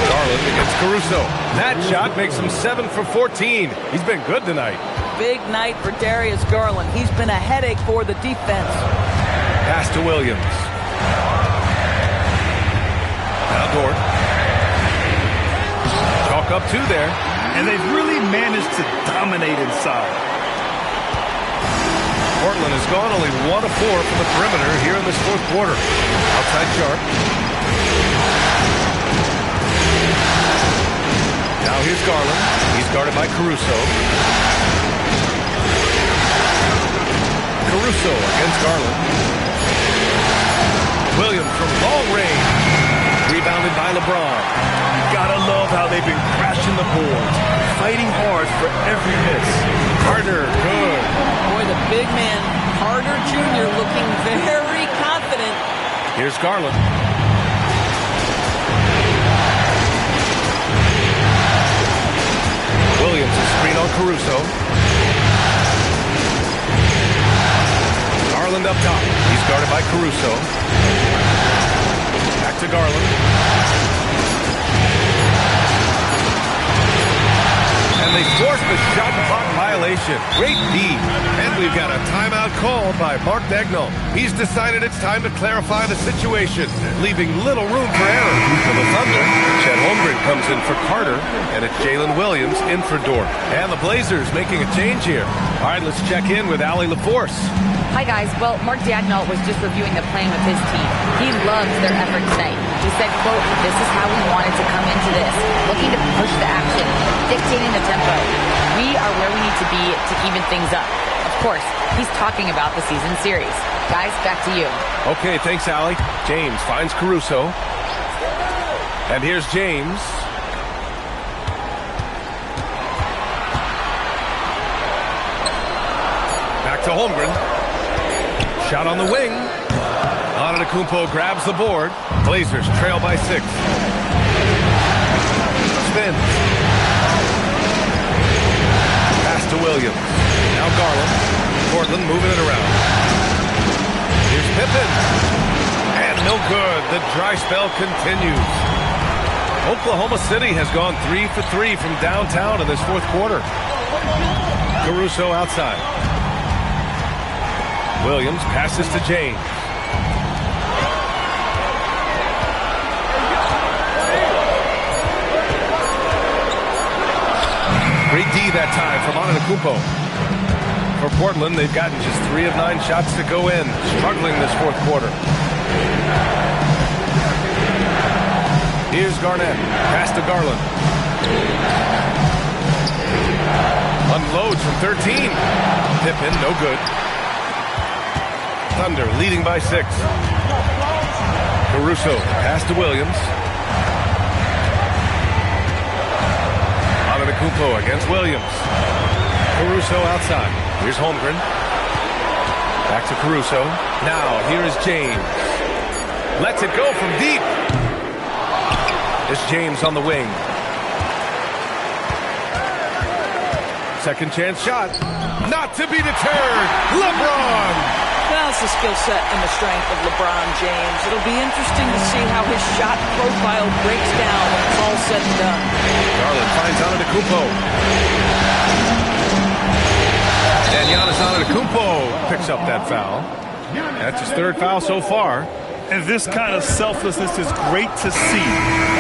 Garland against Caruso. That shot makes him 7 for 14. He's been good tonight. Big night for Darius Garland. He's been a headache for the defense. Pass to Williams. Now Dort. Chalk up 2 there. And they've really managed to dominate inside. Portland has gone only 1 of 4 from the perimeter here in this fourth quarter. Outside Sharp. Now here's Garland. He's guarded by Caruso. Caruso against Garland. Williams from long range. Rebounded by LeBron. You gotta love how they've been crashing the boards, fighting hard for every miss. Carter, good. Boy, the big man, Carter Jr., looking very confident. Here's Garland. Williams, a screen on Caruso. Garland up top. He's guarded by Caruso. Back to Garland. And they forced the shot clock violation. Great D. And we've got a timeout called by Mark Daigneault. He's decided it's time to clarify the situation, leaving little room for error. For the Thunder, Chet Holmgren comes in for Carter, and it's Jalen Williams in for Dort. And the Blazers making a change here. All right, let's check in with Allie LaForce. Hi, guys. Well, Mark Daigneault was just reviewing the plan with his team. He loves their effort tonight. He said, quote, "This is how we wanted to come into this, looking to push the action, dictating the tempo. We are where we need to be to even things up." Of course, he's talking about the season series. Guys, back to you. Okay, thanks, Allie. James finds Caruso. And here's James. Back to Holmgren. Shot on the wing. Antetokounmpo grabs the board. Blazers trail by 6. Spins. Pass to Williams. Now Garland. Portland moving it around. Here's Pippen. And no good. The dry spell continues. Oklahoma City has gone 3 for 3 from downtown in this fourth quarter. Caruso outside. Williams passes to James. Great D that time from Antetokounmpo. For Portland, they've gotten just 3 of 9 shots to go in, struggling this fourth quarter. Here's Garnett. Pass to Garland. Unloads from 13. Pippen, no good. Thunder leading by 6. Caruso, pass to Williams. Antetokounmpo against Williams. Caruso outside. Here's Holmgren. Back to Caruso. Now, here is James. Lets it go from deep. It's James on the wing. Second chance shot. Not to be deterred. LeBron. That's the skill set and the strength of LeBron James. It'll be interesting to see how his shot profile breaks down when it's all said and done. Garland finds Antetokounmpo. And Giannis Antetokounmpo picks up that foul. That's his 3rd foul so far. And this kind of selflessness is great to see.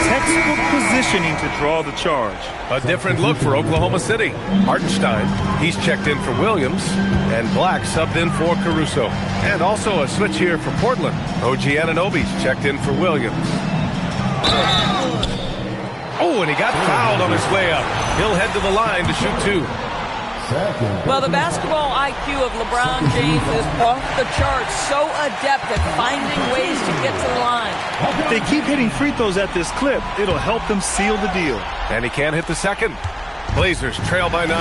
Textbook positioning to draw the charge. A different look for Oklahoma City. Hartenstein, he's checked in for Williams, and Black subbed in for Caruso. And also a switch here for Portland. OG Anunoby's checked in for Williams. Oh, and he got fouled on his way up. He'll head to the line to shoot 2. Well, the basketball IQ of LeBron James is off the charts. So adept at finding ways to get to the line. If they keep hitting free throws at this clip, it'll help them seal the deal. And he can't hit the second. Blazers trail by 9.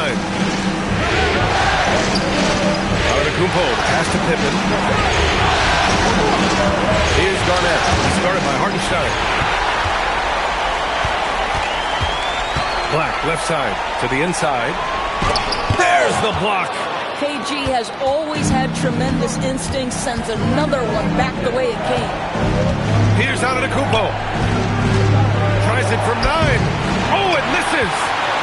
Antetokounmpo, pass to Pippen. Here's Garnett. Started by Hartenstein. Black, left side, to the inside. There's the block. KG has always had tremendous instincts, sends another one back the way it came. Here's Antetokounmpo. Tries it from 9. Oh, it misses.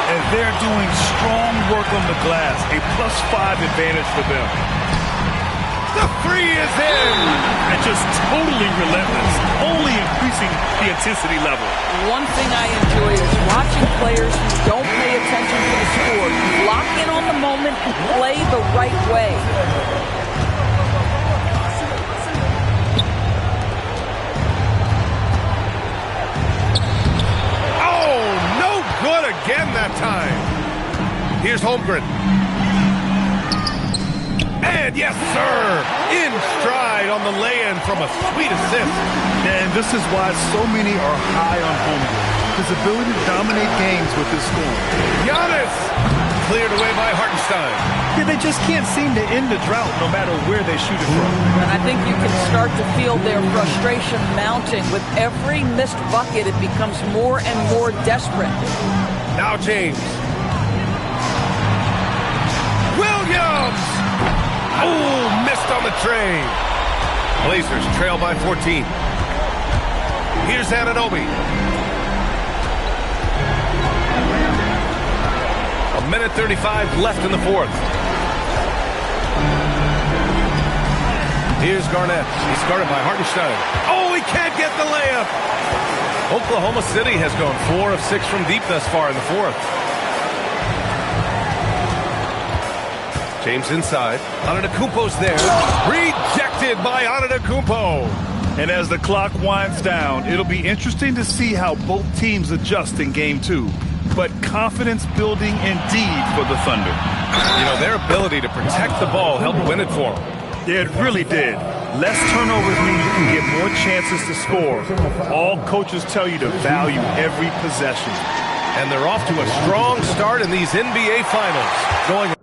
And they're doing strong work on the glass. A +5 advantage for them. The three is in. And just totally relentless, only increasing the intensity level. One thing I enjoy is watching players who don't pay attention to the score, lock in on the moment and play the right way. Oh, no good again that time. Here's Holmgren. And yes, sir, in stride on the lay-in from a sweet assist. And this is why so many are high on Holmgren. His ability to dominate games with his scoring. Giannis cleared away by Hartenstein. Yeah, they just can't seem to end the drought no matter where they shoot it from. And I think you can start to feel their frustration mounting. With every missed bucket, it becomes more and more desperate. Now James. Williams! Oh, missed on the tray. Blazers trail by 14. Here's Anunoby. A minute 35 left in the fourth. Here's Garnett. He's guarded by Hartenstein. Oh, he can't get the layup. Oklahoma City has gone 4 of 6 from deep thus far in the fourth. James inside. Antetokounmpo's there. Rejected by Antetokounmpo. And as the clock winds down, it'll be interesting to see how both teams adjust in Game 2. But confidence building indeed for the Thunder. You know, their ability to protect the ball helped win it for them. Yeah, it really did. Less turnovers mean you can get more chances to score. All coaches tell you to value every possession. And they're off to a strong start in these NBA Finals. Going up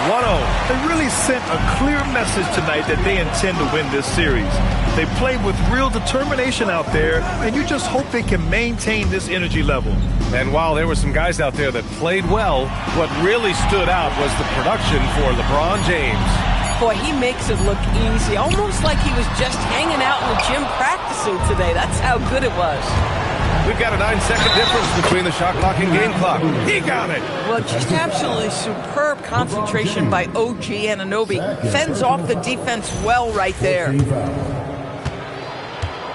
1-0. They really sent a clear message tonight that they intend to win this series. They played with real determination out there, and you just hope they can maintain this energy level. And while there were some guys out there that played well, what really stood out was the production for LeBron James. Boy, he makes it look easy, almost like he was just hanging out in the gym practicing today. That's how good it was. We've got a 9-second difference between the shot clock and game clock. He got it. Well, just absolutely superb concentration by OG Anunoby. Fends off the defense well right there.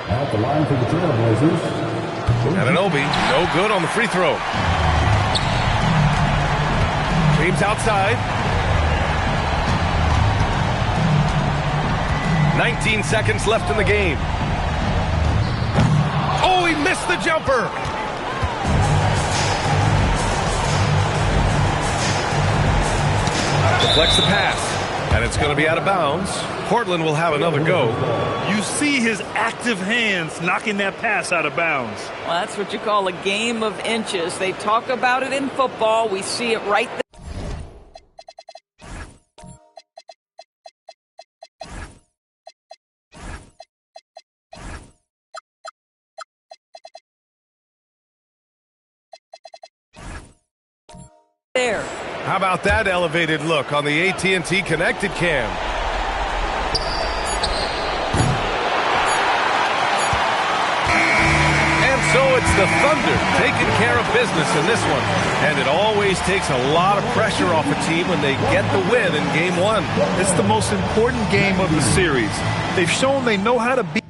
At the line for the Trailblazers. Anunoby, no good on the free throw. James outside. 19 seconds left in the game. Oh, he missed the jumper. Deflects the pass, and it's going to be out of bounds. Portland will have another go. You see his active hands knocking that pass out of bounds. Well, that's what you call a game of inches. They talk about it in football. We see it right there. There. How about that elevated look on the AT&T Connected Cam? And so it's the Thunder taking care of business in this one. And it always takes a lot of pressure off a team when they get the win in Game 1. It's the most important game of the series. They've shown they know how to beat